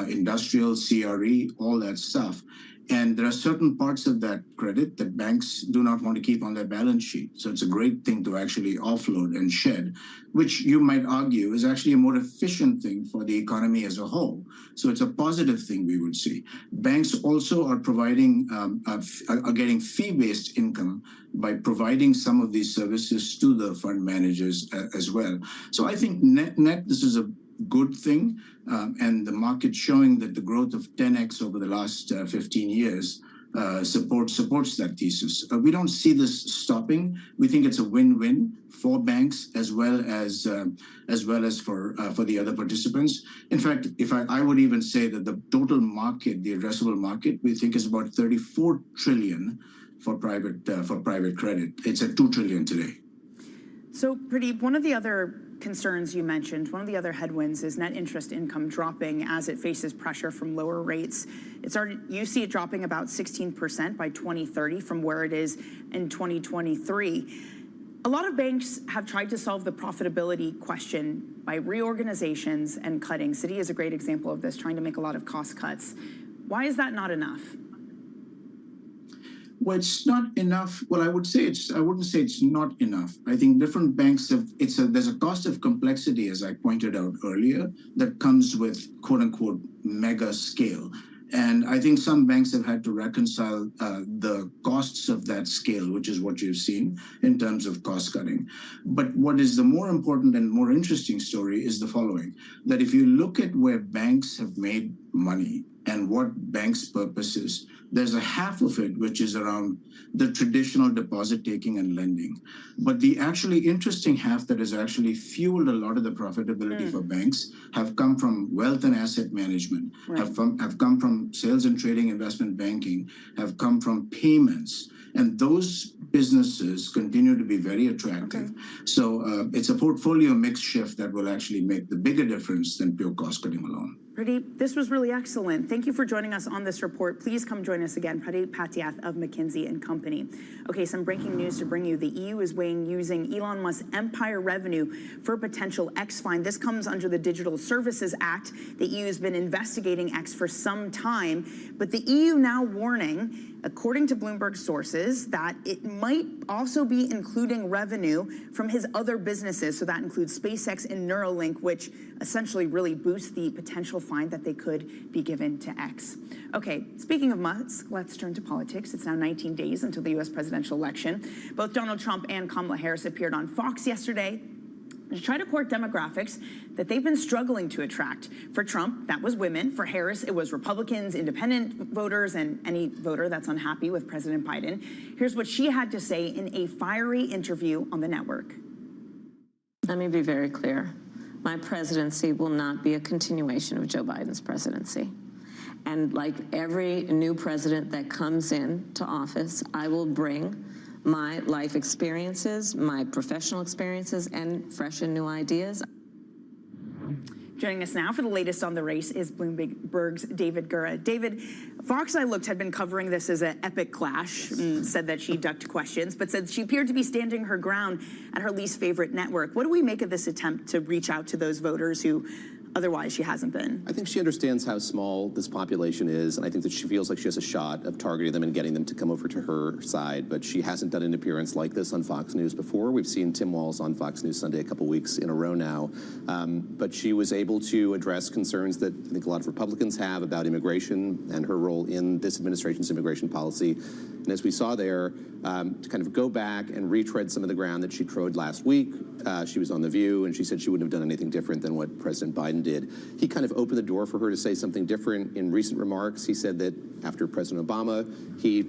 industrial, CRE, all that stuff. And there are certain parts of that credit that banks do not want to keep on their balance sheet. So it's a great thing to actually offload and shed, which you might argue is actually a more efficient thing for the economy as a whole. So it's a positive thing we would see. Banks also are providing, are getting fee-based income by providing some of these services to the fund managers as well. So I think net, this is a good thing, and the market showing that the growth of 10x over the last 15 years supports that thesis. We don't see this stopping. We think it's a win-win for banks as well as for the other participants. In fact, I would even say that the total market, the addressable market, we think is about 34 trillion for private credit. It's at 2 trillion today. So, Pradeep, one of the other concerns you mentioned, one of the other headwinds is net interest income dropping as it faces pressure from lower rates. You see it dropping about 16% by 2030 from where it is in 2023. A lot of banks have tried to solve the profitability question by reorganizations and cutting. Citi is a great example of this, trying to make a lot of cost cuts. Why is that not enough? Well, it's not enough. Well, I wouldn't say it's not enough. I think different banks there's a cost of complexity, as I pointed out earlier, that comes with quote unquote mega scale. And I think some banks have had to reconcile the costs of that scale, which is what you've seen in terms of cost cutting. But what is the more important and more interesting story is the following, that if you look at where banks have made money and what banks' purpose is, there's a half of it which is around the traditional deposit taking and lending. But the actually interesting half that has actually fueled a lot of the profitability for banks have come from wealth and asset management, have come from sales and trading, investment banking, have come from payments. And those businesses continue to be very attractive. So it's a portfolio mix shift that will actually make the bigger difference than pure cost cutting alone. Pradeep, this was really excellent. Thank you for joining us on this report. Please come join us again. Pradeep Patiath of McKinsey & Company. Okay, some breaking news to bring you. The EU is weighing using Elon Musk's empire revenue for a potential X fine. This comes under the Digital Services Act. The EU has been investigating X for some time, but the EU now warning, according to Bloomberg sources, that it might also be including revenue from his other businesses. So that includes SpaceX and Neuralink, which essentially really boosts the potential fine that they could be given to X. Okay, speaking of Musk, let's turn to politics. It's now 19 days until the U.S. presidential election. Both Donald Trump and Kamala Harris appeared on Fox yesterday to try to court demographics that they've been struggling to attract. For Trump, that was women. For Harris, it was Republicans, independent voters, and any voter that's unhappy with President Biden. Here's what she had to say in a fiery interview on the network. Let me be very clear. My presidency will not be a continuation of Joe Biden's presidency. And like every new president that comes into office, I will bring my life experiences, my professional experiences, and fresh and new ideas. Joining us now for the latest on the race is Bloomberg's David Gura. David, Fox, I looked, had been covering this as an epic clash and said that she ducked questions, but said she appeared to be standing her ground at her least favorite network. What do we make of this attempt to reach out to those voters who otherwise she hasn't been? I think she understands how small this population is, and I think that she feels like she has a shot of targeting them and getting them to come over to her side, but she hasn't done an appearance like this on Fox News before. We've seen Tim Walz on Fox News Sunday a couple weeks in a row now, but she was able to address concerns that I think a lot of Republicans have about immigration and her role in this administration's immigration policy. And as we saw there, to kind of go back and retread some of the ground that she trod last week. She was on The View, and she said she wouldn't have done anything different than what President Biden did. He kind of opened the door for her to say something different in recent remarks. He said that after President Obama,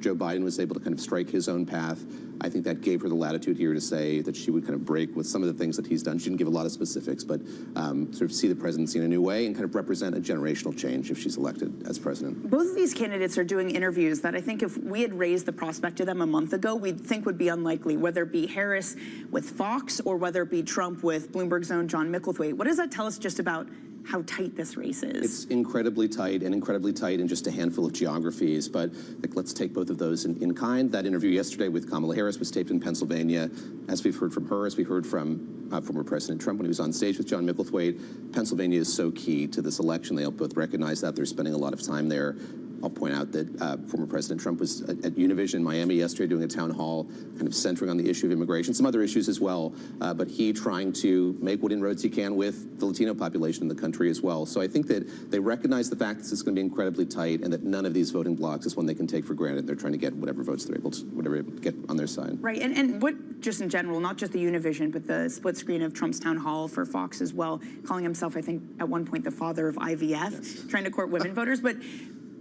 Joe Biden, was able to kind of strike his own path. I think that gave her the latitude here to say that she would kind of break with some of the things that he's done. She didn't give a lot of specifics, but sort of see the presidency in a new way and kind of represent a generational change if she's elected as president. Both of these candidates are doing interviews that I think if we had raised the prospect to them a month ago, we'd think would be unlikely, whether it be Harris with Fox or whether it be Trump with Bloomberg's own John Micklethwait. What does that tell us just about how tight this race is? It's incredibly tight in just a handful of geographies, but let's take both of those in kind. That interview yesterday with Kamala Harris was taped in Pennsylvania. As we've heard from her, as we heard from former President Trump when he was on stage with John Micklethwait, Pennsylvania is so key to this election. They both recognize that. They're spending a lot of time there. I'll point out that former President Trump was at Univision in Miami yesterday doing a town hall kind of centering on the issue of immigration, some other issues as well, but he trying to make what inroads he can with the Latino population in the country as well. So I think that they recognize the fact that it's going to be incredibly tight and that none of these voting blocks is one they can take for granted. They're trying to get whatever votes they're able to get on their side. Right, and what, just in general, not just the Univision, but the split screen of Trump's town hall for Fox as well, calling himself, I think, at one point the father of IVF, trying to court women voters, but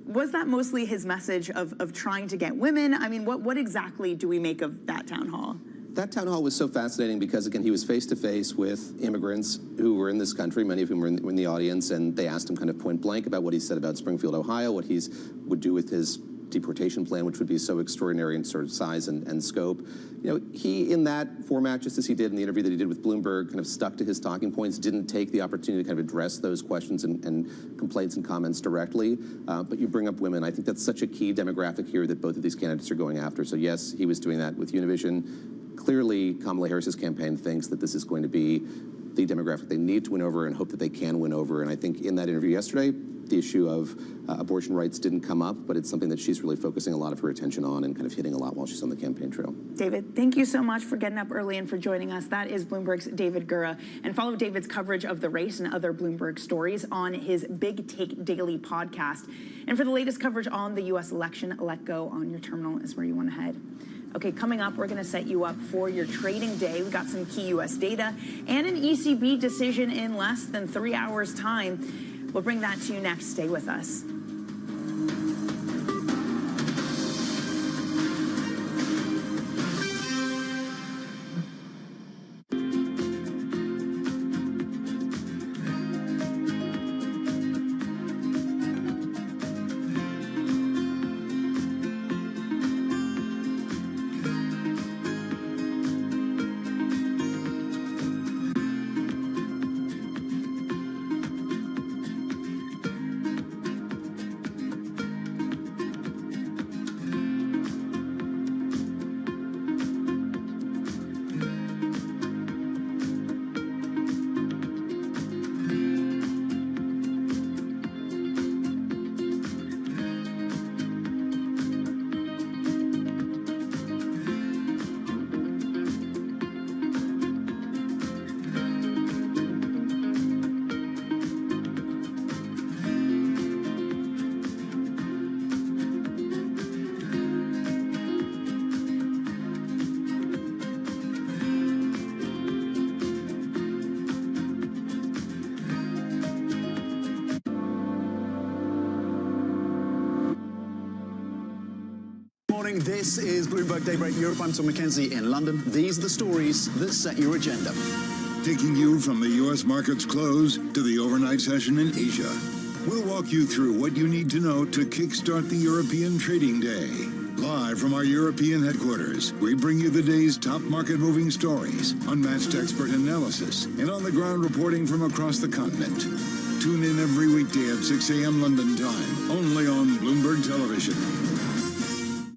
was that mostly his message of trying to get women? I mean, what exactly do we make of that town hall? That town hall was so fascinating because, again, he was face-to-face with immigrants who were in this country, many of whom were in the audience, and they asked him kind of point blank about what he said about Springfield, Ohio, what he would do with his deportation plan, which would be so extraordinary in sort of size and scope. You know, he, in that format, just as he did in the interview that he did with Bloomberg, kind of stuck to his talking points, didn't take the opportunity to kind of address those questions and complaints and comments directly. But you bring up women. I think that's such a key demographic here that both of these candidates are going after. So yes, he was doing that with Univision. Clearly, Kamala Harris's campaign thinks that this is going to be the demographic they need to win over and hope that they can win over. And I think in that interview yesterday, the issue of abortion rights didn't come up, but it's something that she's really focusing a lot of her attention on and kind of hitting a lot while she's on the campaign trail. David, thank you so much for getting up early and for joining us. That is Bloomberg's David Gura. And follow David's coverage of the race and other Bloomberg stories on his Big Take Daily podcast. And for the latest coverage on the U.S. election, Let Go on your terminal is where you want to head. Okay, coming up, we're going to set you up for your trading day. We got some key U.S. data and an ECB decision in less than 3 hours' time. We'll bring that to you next. Stay with us. This is Bloomberg Daybreak Europe. I'm Tom McKenzie in London. These are the stories that set your agenda. Taking you from the U.S. market's close to the overnight session in Asia. We'll walk you through what you need to know to kickstart the European trading day. Live from our European headquarters, we bring you the day's top market-moving stories, unmatched expert analysis, and on-the-ground reporting from across the continent. Tune in every weekday at 6 a.m. London time, only on Bloomberg Television.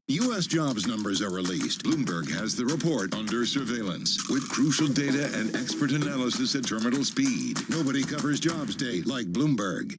U.S. jobs numbers are released. Bloomberg has the report under surveillance with crucial data and expert analysis at terminal speed. Nobody covers jobs day like Bloomberg.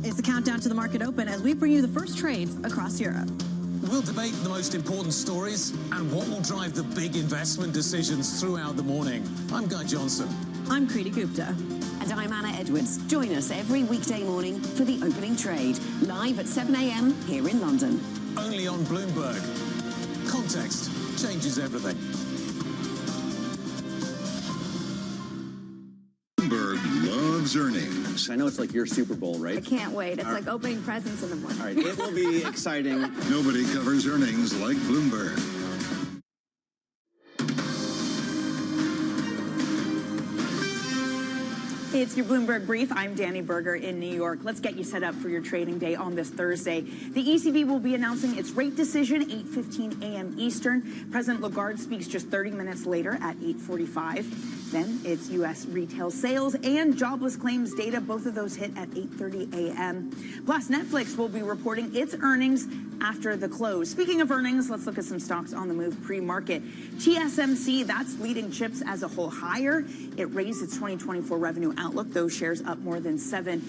It's the countdown to the market open as we bring you the first trades across Europe. We'll debate the most important stories and what will drive the big investment decisions throughout the morning. I'm Guy Johnson. I'm Kriti Gupta. And I'm Anna Edwards. Join us every weekday morning for the opening trade, live at 7 a.m. here in London. Only on Bloomberg. Context changes everything. Bloomberg loves earnings. I know it's like your Super Bowl, right? I can't wait. It's like opening presents in the morning. All right, it will be exciting. Nobody covers earnings like Bloomberg. It's your Bloomberg Brief. I'm Danny Berger in New York. Let's get you set up for your trading day on this Thursday. The ECB will be announcing its rate decision 8:15 a.m. Eastern. President Lagarde speaks just 30 minutes later at 8:45. Then it's U.S. retail sales and jobless claims data. Both of those hit at 8:30 a.m. Plus, Netflix will be reporting its earnings after the close. Speaking of earnings, let's look at some stocks on the move pre-market. TSMC, that's leading chips as a whole higher. It raised its 2024 revenue outlook. Those shares up more than 7%.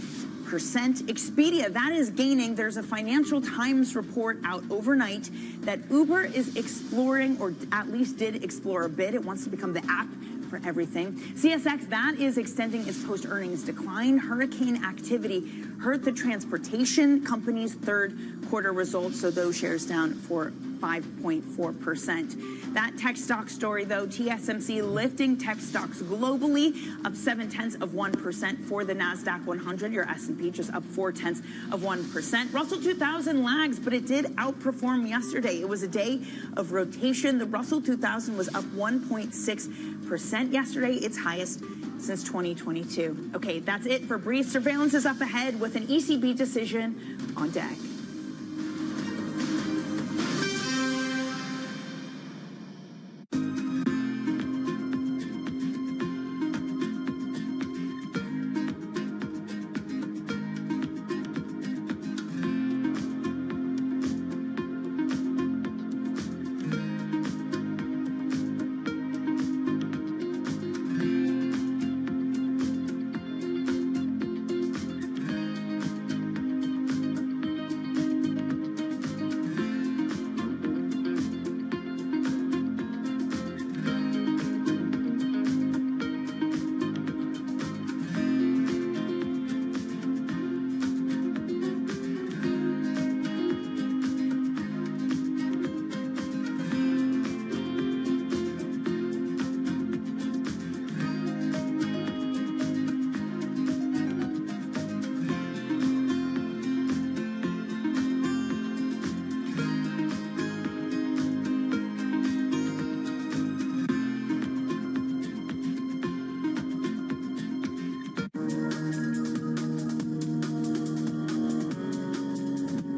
Expedia, that is gaining. There's a Financial Times report out overnight that Uber is exploring, or at least did explore a bit. It wants to become the app for everything. CSX, that is extending its post-earnings decline. Hurricane activity hurt the transportation company's third quarter results, so those shares down for 5.4%. That tech stock story, though, TSMC lifting tech stocks globally, up 0.7% for the NASDAQ 100. Your S&P just up 0.4%. Russell 2000 lags, but it did outperform yesterday. It was a day of rotation. The Russell 2000 was up 1.6% yesterday, its highest since 2022. Okay, that's it for Brief. Surveillance is up ahead with an ECB decision on deck.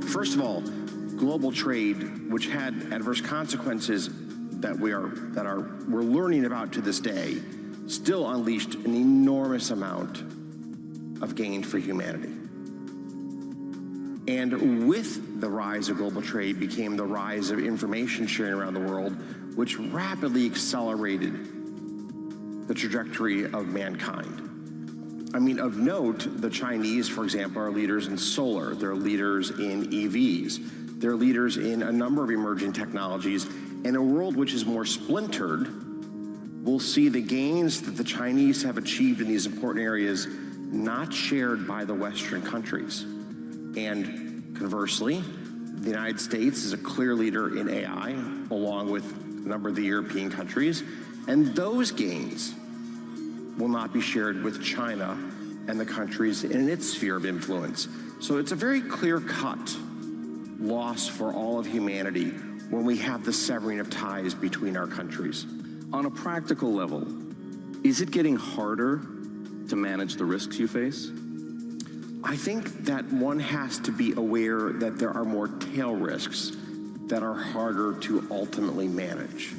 First of all, global trade, which had adverse consequences that we're learning about to this day, still unleashed an enormous amount of gain for humanity. And with the rise of global trade became the rise of information sharing around the world, which rapidly accelerated the trajectory of mankind. I mean, of note, the Chinese, for example, are leaders in solar. They're leaders in EVs. They're leaders in a number of emerging technologies. In a world which is more splintered, we'll see the gains that the Chinese have achieved in these important areas not shared by the Western countries. And conversely, the United States is a clear leader in AI, along with a number of the European countries. And those gains will not be shared with China and the countries in its sphere of influence. So it's a very clear-cut loss for all of humanity when we have the severing of ties between our countries. On a practical level, Is it getting harder to manage the risks you face? I think that one has to be aware that there are more tail risks that are harder to ultimately manage.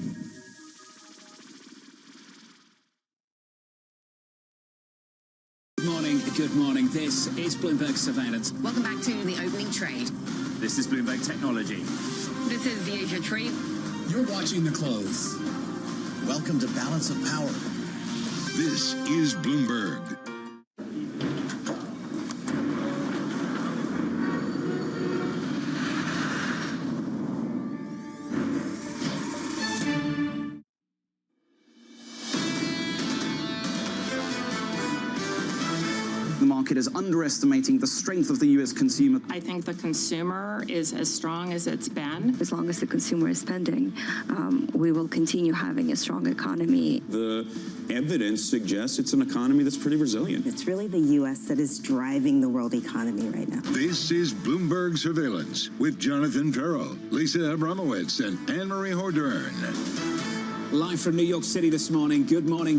Good morning. This is Bloomberg Surveillance. Welcome back to the opening trade. This is Bloomberg Technology. This is the Asia trade. You're watching the close. Welcome to Balance of Power. This is Bloomberg. The market is underestimating the strength of the U.S. consumer. I think the consumer is as strong as it's been. As long as the consumer is spending, we will continue having a strong economy. The evidence suggests it's an economy that's pretty resilient. It's really the U.S. that is driving the world economy right now. This is Bloomberg Surveillance with Jonathan Farrell, Lisa Abramowitz, and Anne-Marie Hordern. Live from New York City this morning. Good morning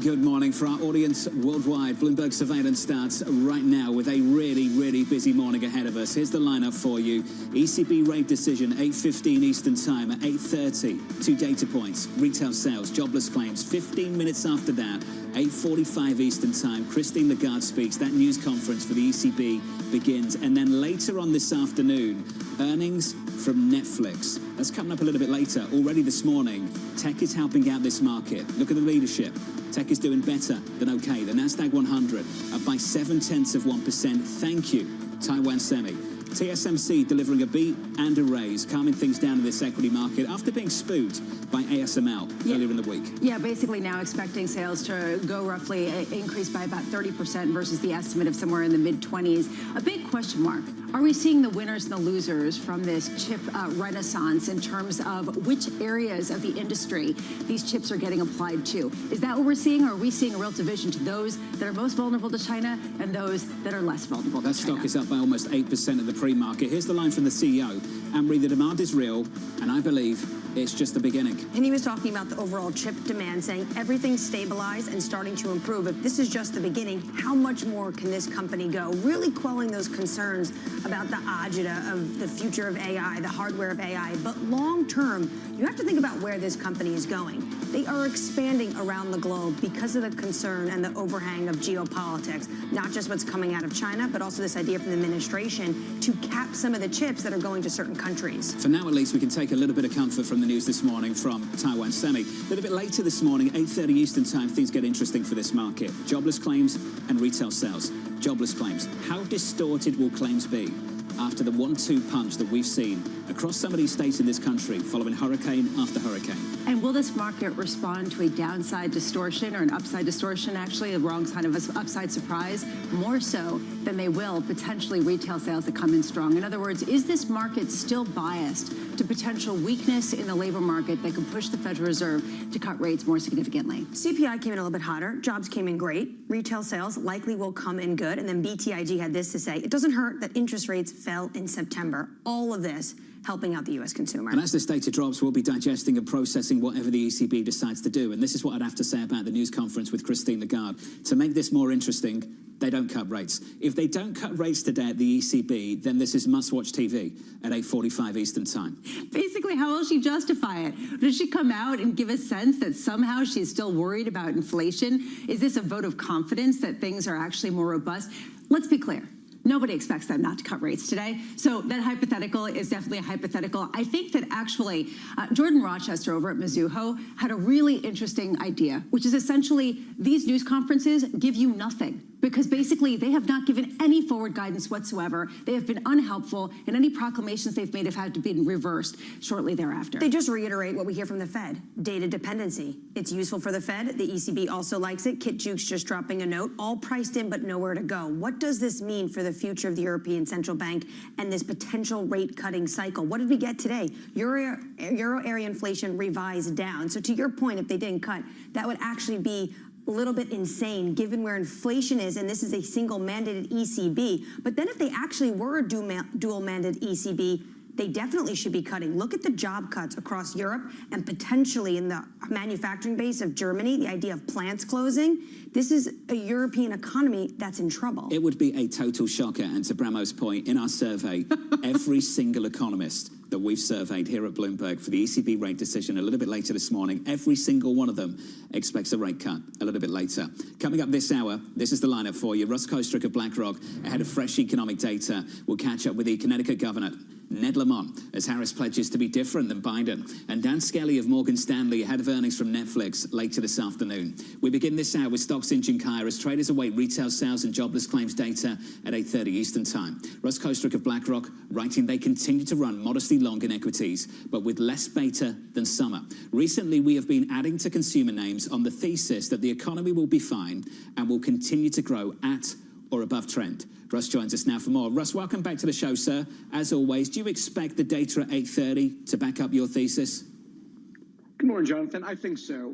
for our audience worldwide. Bloomberg Surveillance starts right now with a really busy morning ahead of us. Here's the lineup for you. ECB rate decision, 8:15 Eastern Time. At 8:30, 2 data points. Retail sales, jobless claims. 15 minutes after that, 8:45 Eastern Time, Christine Lagarde speaks. That news conference for the ECB begins. And then later on this afternoon, earnings from Netflix. That's coming up a little bit later. Already this morning, tech is helping out this market. Look at the leadership. Tech is doing better than okay. The Nasdaq 100 up by 0.7%. Thank you, Taiwan Semi. TSMC delivering a beat and a raise, calming things down in this equity market after being spooked by ASML earlier in the week. Yeah, basically now expecting sales to go roughly increase by about 30% versus the estimate of somewhere in the mid-20s. A big question mark. Are we seeing the winners and the losers from this chip renaissance in terms of which areas of the industry these chips are getting applied to? Is that what we're seeing, or are we seeing a real division to those that are most vulnerable to China and those that are less vulnerable to China? That stock is up by almost 8% in the pre-market. Here's the line from the CEO. Anne-Marie, the demand is real, and I believe it's just the beginning. And he was talking about the overall chip demand, saying everything's stabilized and starting to improve. If this is just the beginning, how much more can this company go? Really quelling those concerns about the agita of the future of AI, the hardware of AI. But long term, you have to think about where this company is going. They are expanding around the globe because of the concern and the overhang of geopolitics, not just what's coming out of China, but also this idea from the administration to cap some of the chips that are going to certain countries. For now, at least, we can take a little bit of comfort from the news this morning from Taiwan Semi. A little bit later this morning, 8:30 Eastern Time, things get interesting for this market. Jobless claims and retail sales. Jobless claims. How distorted will claims be after the 1-2 punch that we've seen across some of these states in this country following hurricane after hurricane? And will this market respond to a downside distortion or an upside distortion, actually, a wrong kind of an upside surprise, more so than they will potentially retail sales that come in strong? In other words, is this market still biased to potential weakness in the labor market that could push the Federal Reserve to cut rates more significantly? CPI came in a little bit hotter. Jobs came in great. Retail sales likely will come in good. And then BTIG had this to say: it doesn't hurt that interest rates fell in September. All of this helping out the U.S. consumer. And as this data drops, we'll be digesting and processing whatever the ECB decides to do. And this is what I'd have to say about the news conference with Christine Lagarde. To make this more interesting, they don't cut rates. If they don't cut rates today at the ECB, then this is must-watch TV at 8:45 Eastern Time. Basically, how will she justify it? Does she come out and give a sense that somehow she's still worried about inflation? Is this a vote of confidence that things are actually more robust? Let's be clear. Nobody expects them not to cut rates today. So that hypothetical is definitely a hypothetical. I think that actually Jordan Rochester over at Mizuho had a really interesting idea, which is essentially these news conferences give you nothing, because basically they have not given any forward guidance whatsoever. They have been unhelpful, and any proclamations they've made have had to be reversed shortly thereafter. They just reiterate what we hear from the Fed: data dependency. It's useful for the Fed. The ECB also likes it. Kit Jukes just dropping a note, all priced in but nowhere to go. What does this mean for the future of the European Central Bank and this potential rate cutting cycle? What did we get today? Euro area inflation revised down. So to your point, if they didn't cut, that would actually be a little bit insane given where inflation is, and this is a single mandated ECB. But then if they actually were a dual mandated ECB, they definitely should be cutting. Look at the job cuts across Europe and potentially in the manufacturing base of Germany, the idea of plants closing. This is a European economy that's in trouble. It would be a total shocker. And to Bramo's point, in our survey, every single economist that we've surveyed here at Bloomberg for the ECB rate decision a little bit later this morning, every single one of them expects a rate cut a little bit later. Coming up this hour, this is the lineup for you. Russ Kostruck of BlackRock, ahead of fresh economic data. We'll catch up with the Connecticut governor, Ned Lamont, as Harris pledges to be different than Biden. And Dan Skelly of Morgan Stanley, ahead of earnings from Netflix later this afternoon. We begin this hour with stocks inching higher as traders await retail sales and jobless claims data at 8:30 Eastern Time. Russ Kostruck of BlackRock writing they continue to run modestly long in equities, but with less beta than summer. Recently, we have been adding to consumer names on the thesis that the economy will be fine and will continue to grow at or above trend. Russ joins us now for more. Russ, welcome back to the show, sir. As always, do you expect the data at 8:30 to back up your thesis? Good morning, Jonathan. I think so.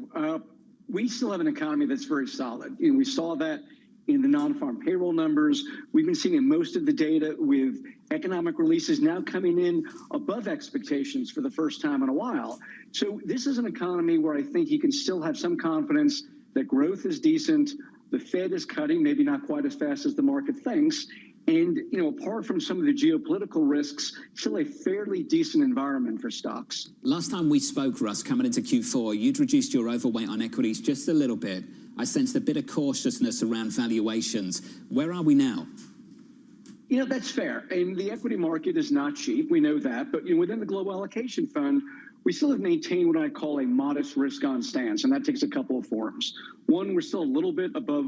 We still have an economy that's very solid. We saw that in the non-farm payroll numbers. We've been seeing in most of the data with economic releases now coming in above expectations for the first time in a while. So this is an economy where I think you can still have some confidence that growth is decent. The Fed is cutting, maybe not quite as fast as the market thinks. And, apart from some of the geopolitical risks, still a fairly decent environment for stocks. Last time we spoke, Russ, coming into Q4, you'd reduced your overweight on equities just a little bit. I sensed a bit of cautiousness around valuations. Where are we now? That's fair. And the equity market is not cheap. We know that. But within the Global Allocation Fund, we still have maintained what I call a modest risk-on stance, and that takes a couple of forms. One, we're still a little bit above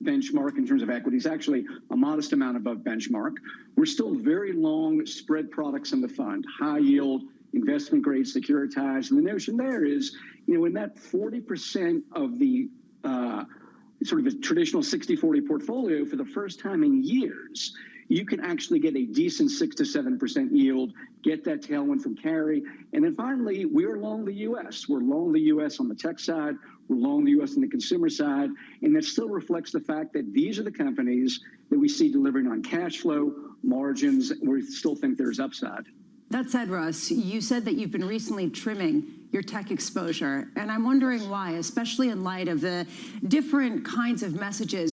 benchmark in terms of equities, actually a modest amount above benchmark. We're still very long spread products in the fund, high yield, investment grade, securitized. And the notion there is, in that 40% of the sort of a traditional 60-40 portfolio for the first time in years, you can actually get a decent 6 to 7% yield, get that tailwind from carry. And then finally, we're long the U.S. We're long the U.S. on the tech side. We're long the U.S. on the consumer side. And that still reflects the fact that these are the companies that we see delivering on cash flow, margins. We still think there's upside. That said, Russ, you said that you've been recently trimming your tech exposure. And I'm wondering why, especially in light of the different kinds of messages.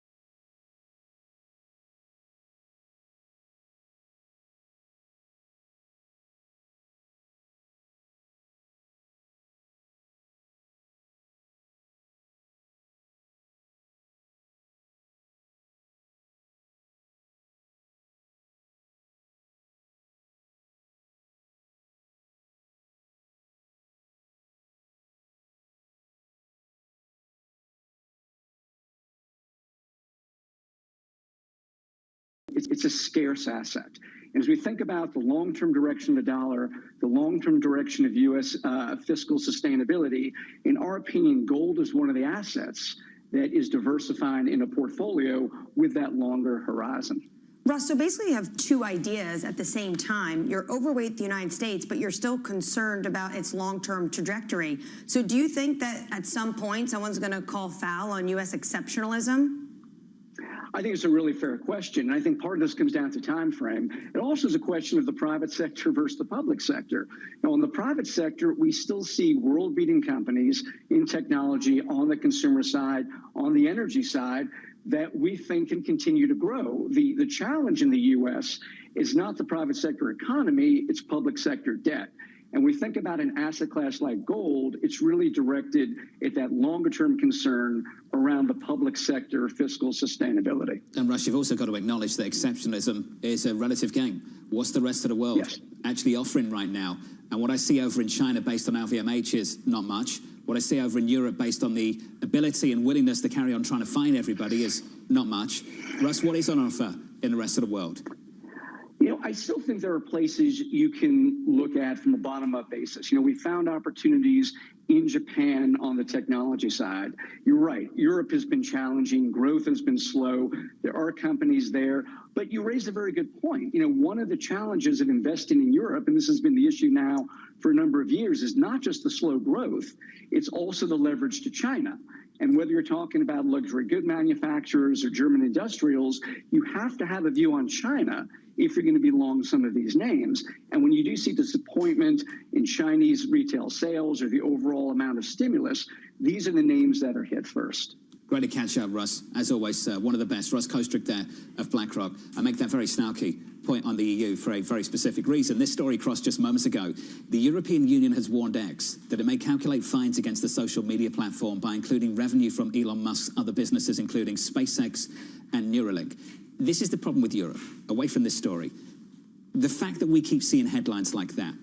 It's a scarce asset. And as we think about the long-term direction of the dollar, the long-term direction of U.S. Fiscal sustainability, in our opinion, gold is one of the assets that is diversifying in a portfolio with that longer horizon. Russ, so basically you have two ideas at the same time. You're overweight the United States, but you're still concerned about its long-term trajectory. So do you think that at some point someone's going to call foul on U.S. exceptionalism? I think it's a really fair question. And I think part of this comes down to time frame. It also is a question of the private sector versus the public sector. Now, in the private sector, we still see world-beating companies in technology on the consumer side, on the energy side, that we think can continue to grow. The challenge in the U.S. is not the private sector economy, it's public sector debt. And we think about an asset class like gold, it's really directed at that longer-term concern around the public sector fiscal sustainability. And Russ, you've also got to acknowledge that exceptionalism is a relative game. What's the rest of the world actually offering right now? And what I see over in China based on LVMH is not much. What I see over in Europe based on the ability and willingness to carry on trying to find everybody is not much. Russ, what is on offer in the rest of the world? I still think there are places you can look at from a bottom-up basis. We found opportunities in Japan on the technology side. You're right. Europe has been challenging. Growth has been slow. There are companies there. But you raised a very good point. One of the challenges of investing in Europe, and this has been the issue now for a number of years is not just the slow growth, it's also the leverage to China. And whether you're talking about luxury good manufacturers or German industrials, you have to have a view on China if you're going to be long some of these names. And when you do see disappointment in Chinese retail sales or the overall amount of stimulus, these are the names that are hit first. Great to catch up, Russ. As always, one of the best. Russ Kostrick there of BlackRock. I make that very snarky point on the EU for a very specific reason. This story crossed just moments ago. The European Union has warned X that it may calculate fines against the social media platform by including revenue from Elon Musk's other businesses, including SpaceX and Neuralink. This is the problem with Europe, away from this story. The fact that we keep seeing headlines like that,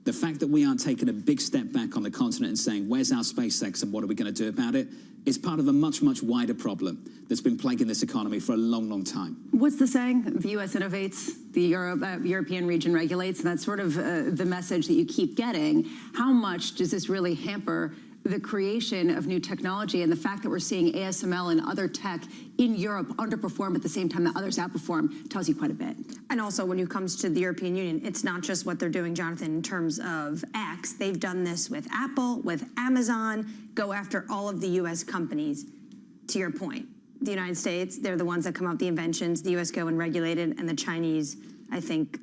the fact that we aren't taking a big step back on the continent and saying, where's our SpaceX and what are we going to do about it, is part of a much, much wider problem that's been plaguing this economy for a long, long time. What's the saying? The U.S. innovates, the European region regulates. And that's sort of the message that you keep getting. How much does this really hamper the creation of new technology and the fact that we're seeing ASML and other tech in Europe underperform at the same time that others outperform tells you quite a bit. And also when it comes to the European Union, it's not just what they're doing, Jonathan, in terms of X. They've done this with Apple, with Amazon, go after all of the U.S. companies. To your point, the United States, they're the ones that come up with the inventions, the U.S. go and regulate it, and the Chinese, I think,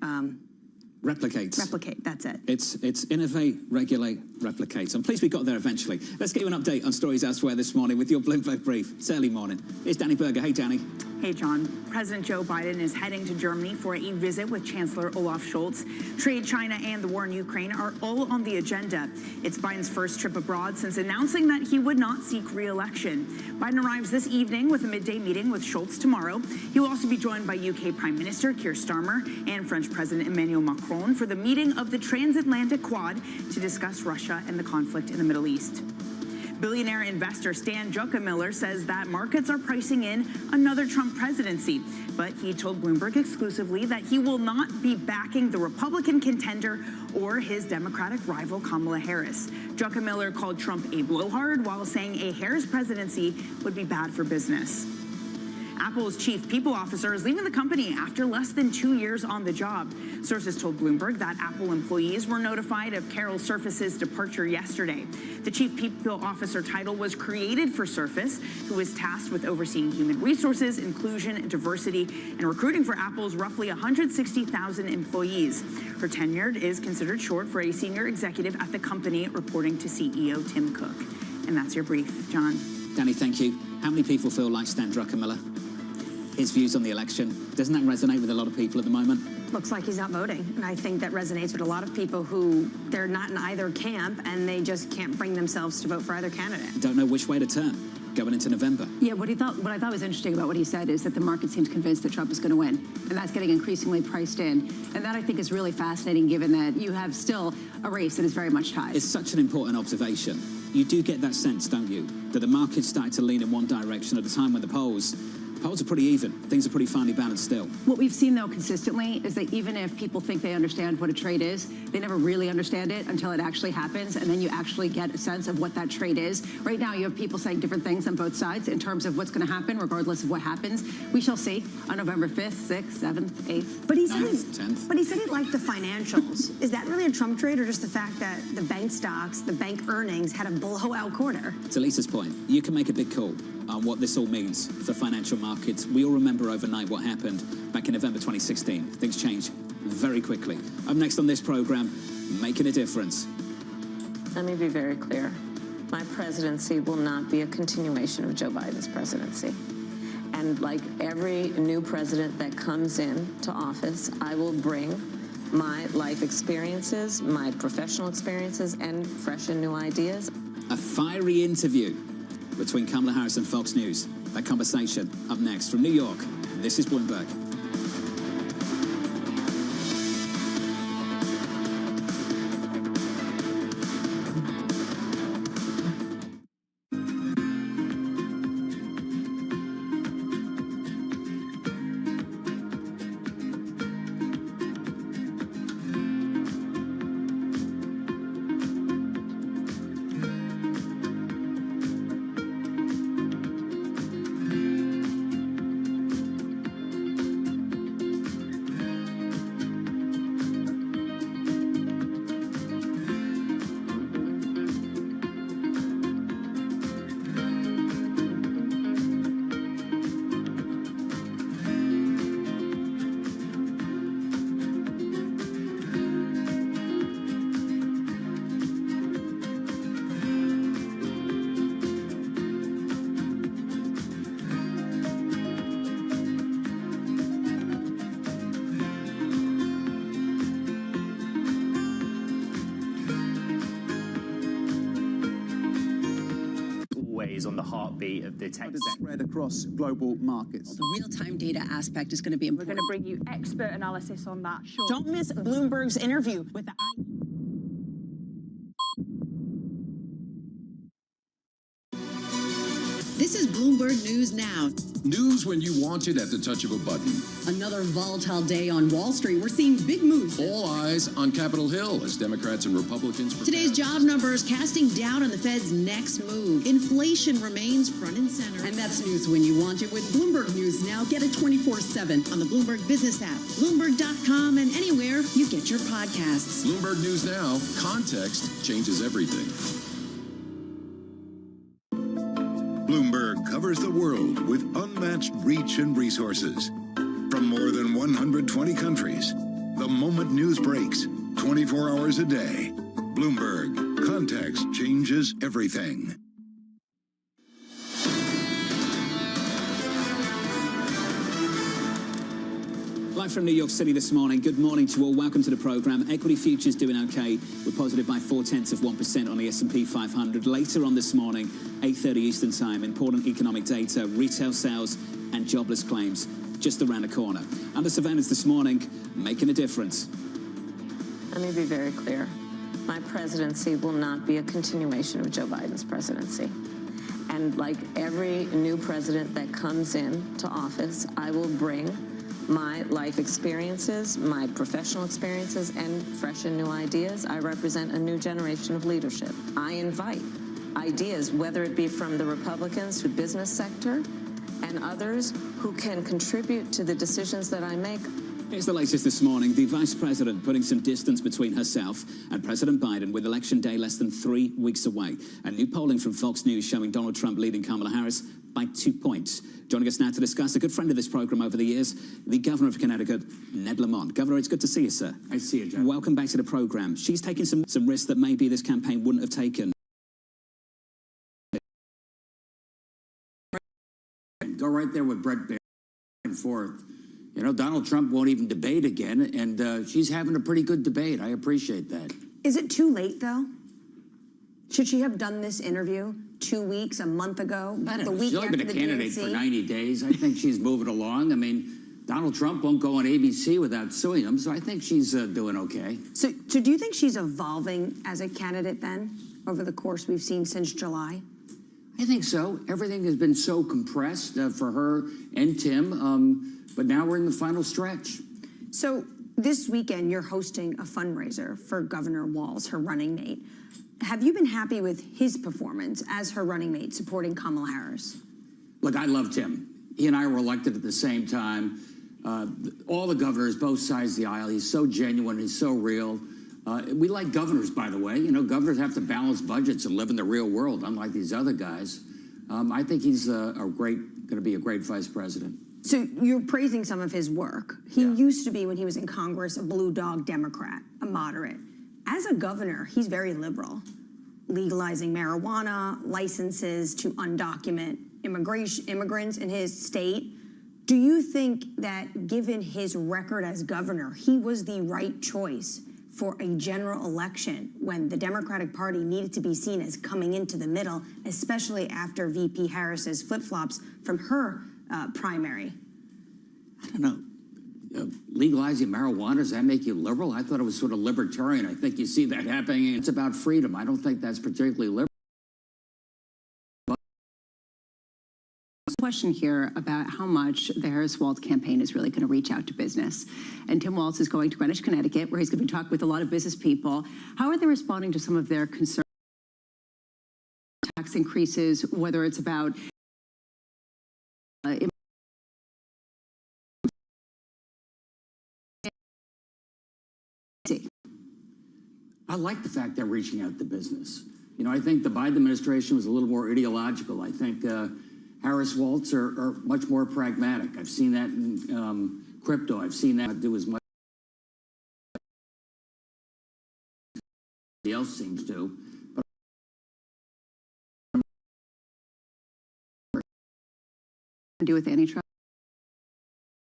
Replicates. Replicate, that's it. It's innovate, regulate, replicate. I'm pleased we got there eventually. Let's get you an update on stories elsewhere this morning with your Bloomberg Brief. It's early morning. Here's Danny Berger. Hey, Danny. Hey, John. President Joe Biden is heading to Germany for a visit with Chancellor Olaf Scholz. Trade, China, and the war in Ukraine are all on the agenda. It's Biden's first trip abroad since announcing that he would not seek re-election. Biden arrives this evening with a midday meeting with Scholz tomorrow. He will also be joined by UK Prime Minister Keir Starmer and French President Emmanuel Macron for the meeting of the transatlantic Quad to discuss Russia and the conflict in the Middle East. Billionaire investor Stan Druckenmiller says that markets are pricing in another Trump presidency, but he told Bloomberg exclusively that he will not be backing the Republican contender or his Democratic rival Kamala Harris. Druckenmiller called Trump a blowhard while saying a Harris presidency would be bad for business. Apple's chief people officer is leaving the company after less than 2 years on the job. Sources told Bloomberg that Apple employees were notified of Carol Surface's departure yesterday. The chief people officer title was created for Surface, who is tasked with overseeing human resources, inclusion, diversity, and recruiting for Apple's roughly 160,000 employees. Her tenure is considered short for a senior executive at the company, reporting to CEO Tim Cook. And that's your brief, John. Danny, thank you. How many people feel like Stan Druckenmiller? His views on the election, doesn't that resonate with a lot of people at the moment? Looks like he's not voting. And I think that resonates with a lot of people who they're not in either camp and they just can't bring themselves to vote for either candidate. Don't know which way to turn going into November. Yeah, what I thought was interesting about what he said is that the market seems convinced that Trump is going to win. And that's getting increasingly priced in. And that I think is really fascinating given that you have still a race that is very much tied. It's such an important observation. You do get that sense, don't you, that the market's started to lean in one direction at a time when the polls are pretty even. Things are pretty finely balanced still. What we've seen, though, consistently is that even if people think they understand what a trade is, they never really understand it until it actually happens, and then you actually get a sense of what that trade is. Right now, you have people saying different things on both sides in terms of what's going to happen, regardless of what happens. We shall see on November 5th, 6th, 7th, 8th, But he said 10th. But he said he liked the financials. Is that really a Trump trade, or just the fact that the bank stocks, the bank earnings had a blowout quarter? To Lisa's point, you can make a big call on what this all means for financial markets. We all remember overnight what happened back in November 2016. Things changed very quickly. Up next on this program, making a difference. Let me be very clear. My presidency will not be a continuation of Joe Biden's presidency. And like every new president that comes into office, I will bring my life experiences, my professional experiences, and fresh and new ideas. A fiery interview between Kamala Harris and Fox News. That conversation up next from New York. This is Bloomberg. is on the heartbeat of the tech sector. Spread across global markets. The real-time data aspect is going to be important. We're going to bring you expert analysis on that. Sure. Don't miss Bloomberg's interview with the This is Bloomberg News Now. News when you want it at the touch of a button. Another volatile day on Wall Street. We're seeing big moves. All eyes on Capitol Hill as Democrats and Republicans prepare. Today's job numbers casting doubt on the Fed's next move. Inflation remains front and center. And that's news when you want it with Bloomberg News Now. Get it 24/7 on the Bloomberg Business app, Bloomberg.com, and anywhere you get your podcasts. Bloomberg News Now. Context changes everything. Bloomberg covers the world with unmatched reach and resources. From more than 120 countries, the moment news breaks, 24 hours a day. Bloomberg, context changes everything. Live from New York City this morning. Good morning to you all. Welcome to the program. Equity futures doing okay. We're positive by 0.4% on the S&P 500. Later on this morning, 8:30 Eastern Time, important economic data, retail sales and jobless claims just around the corner. Under surveillance this morning, making a difference. Let me be very clear. My presidency will not be a continuation of Joe Biden's presidency. And like every new president that comes in to office, I will bring my life experiences, my professional experiences, and fresh and new ideas. I represent a new generation of leadership. I invite ideas, whether it be from the Republicans, the business sector, and others who can contribute to the decisions that I make. Here's the latest this morning. The vice president putting some distance between herself and President Biden with Election Day less than 3 weeks away. And new polling from Fox News showing Donald Trump leading Kamala Harris by 2 points. Joining us now to discuss, a good friend of this program over the years, the governor of Connecticut, Ned Lamont. Governor, it's good to see you, sir. I see you, John. Welcome back to the program. She's taking some risks that maybe this campaign wouldn't have taken. Go right there with Brett back and forth. You know, Donald Trump won't even debate again, and she's having a pretty good debate. I appreciate that. Is it too late, though? Should she have done this interview 2 weeks, a month ago, the week She's only after been a the candidate DNC? for 90 days. I think she's moving along. I mean, Donald Trump won't go on ABC without suing him, so I think she's doing okay. So do you think she's evolving as a candidate then, over the course we've seen since July? I think so. Everything has been so compressed for her and Tim, but now we're in the final stretch. So this weekend, you're hosting a fundraiser for Governor Walz, her running mate. Have you been happy with his performance as her running mate, supporting Kamala Harris? Look, I love Tim. He and I were elected at the same time. All the governors, both sides of the aisle, he's so genuine, he's so real. We like governors, by the way. You know, governors have to balance budgets and live in the real world, unlike these other guys. I think he's going to be a great vice president. So you're praising some of his work. He used to be, when he was in Congress, a blue dog Democrat, a moderate. As a governor, he's very liberal, legalizing marijuana, licenses to undocumented immigrants in his state. Do you think that, given his record as governor, he was the right choice for a general election when the Democratic Party needed to be seen as coming into the middle, especially after VP Harris's flip-flops from her primary? I don't know. Legalizing marijuana, does that make you liberal? I thought it was sort of libertarian. I think you see that happening. It's about freedom. I don't think that's particularly liberal. Question here about how much the Harris-Walz campaign is really going to reach out to business. And Tim Walz is going to Greenwich, Connecticut, where he's going to be talking with a lot of business people. How are they responding to some of their concerns? Tax increases, whether it's about I like the fact they're reaching out to business. You know, I think the Biden administration was a little more ideological. I think Harris-Walz are much more pragmatic. I've seen that in crypto. I've seen that do as much as everybody else seems to. to do with antitrust?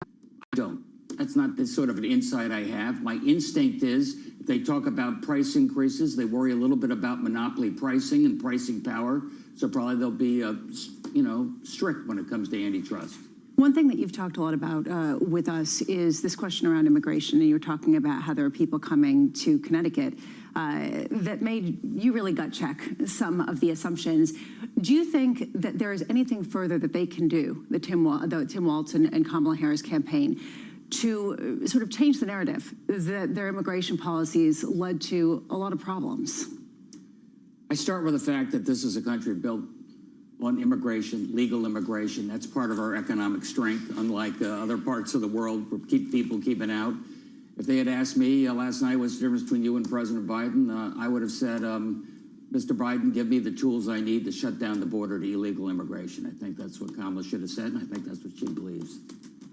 I don't. That's not the sort of an insight I have. My instinct is, if they talk about price increases, they worry a little bit about monopoly pricing and pricing power. So probably they'll be, strict when it comes to antitrust. One thing that you've talked a lot about with us is this question around immigration, and you're talking about how there are people coming to Connecticut that made you really gut check some of the assumptions. Do you think that there is anything further that they can do, the Tim Walz and Kamala Harris campaign, to sort of change the narrative that their immigration policies led to a lot of problems? I start with the fact that this is a country built on immigration, legal immigration. That's part of our economic strength, unlike other parts of the world where people keeping out. If they had asked me last night what's the difference between you and President Biden, I would have said, Mr. Biden, give me the tools I need to shut down the border to illegal immigration. I think that's what Kamala should have said, and I think that's what she believes.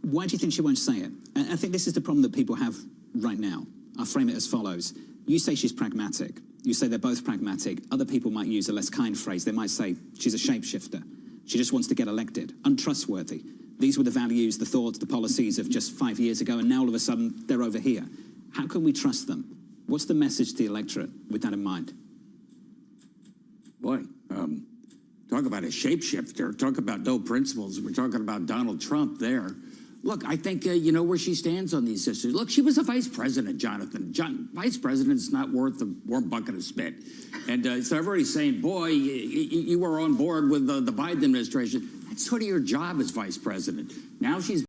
Why do you think she won't say it? And I think this is the problem that people have right now. I'll frame it as follows. You say she's pragmatic. You say they're both pragmatic. Other people might use a less kind phrase. They might say she's a shapeshifter. She just wants to get elected. Untrustworthy. These were the values, the thoughts, the policies of just 5 years ago, and now all of a sudden they're over here. How can we trust them? What's the message to the electorate with that in mind? Boy, talk about a shapeshifter. Talk about no principles. We're talking about Donald Trump there. Look, I think you know where she stands on these issues. Look, she was a vice president, Jonathan. Vice president's not worth a warm bucket of spit. And so everybody's saying, boy, you were on board with the Biden administration. That's sort of your job as vice president. Now she's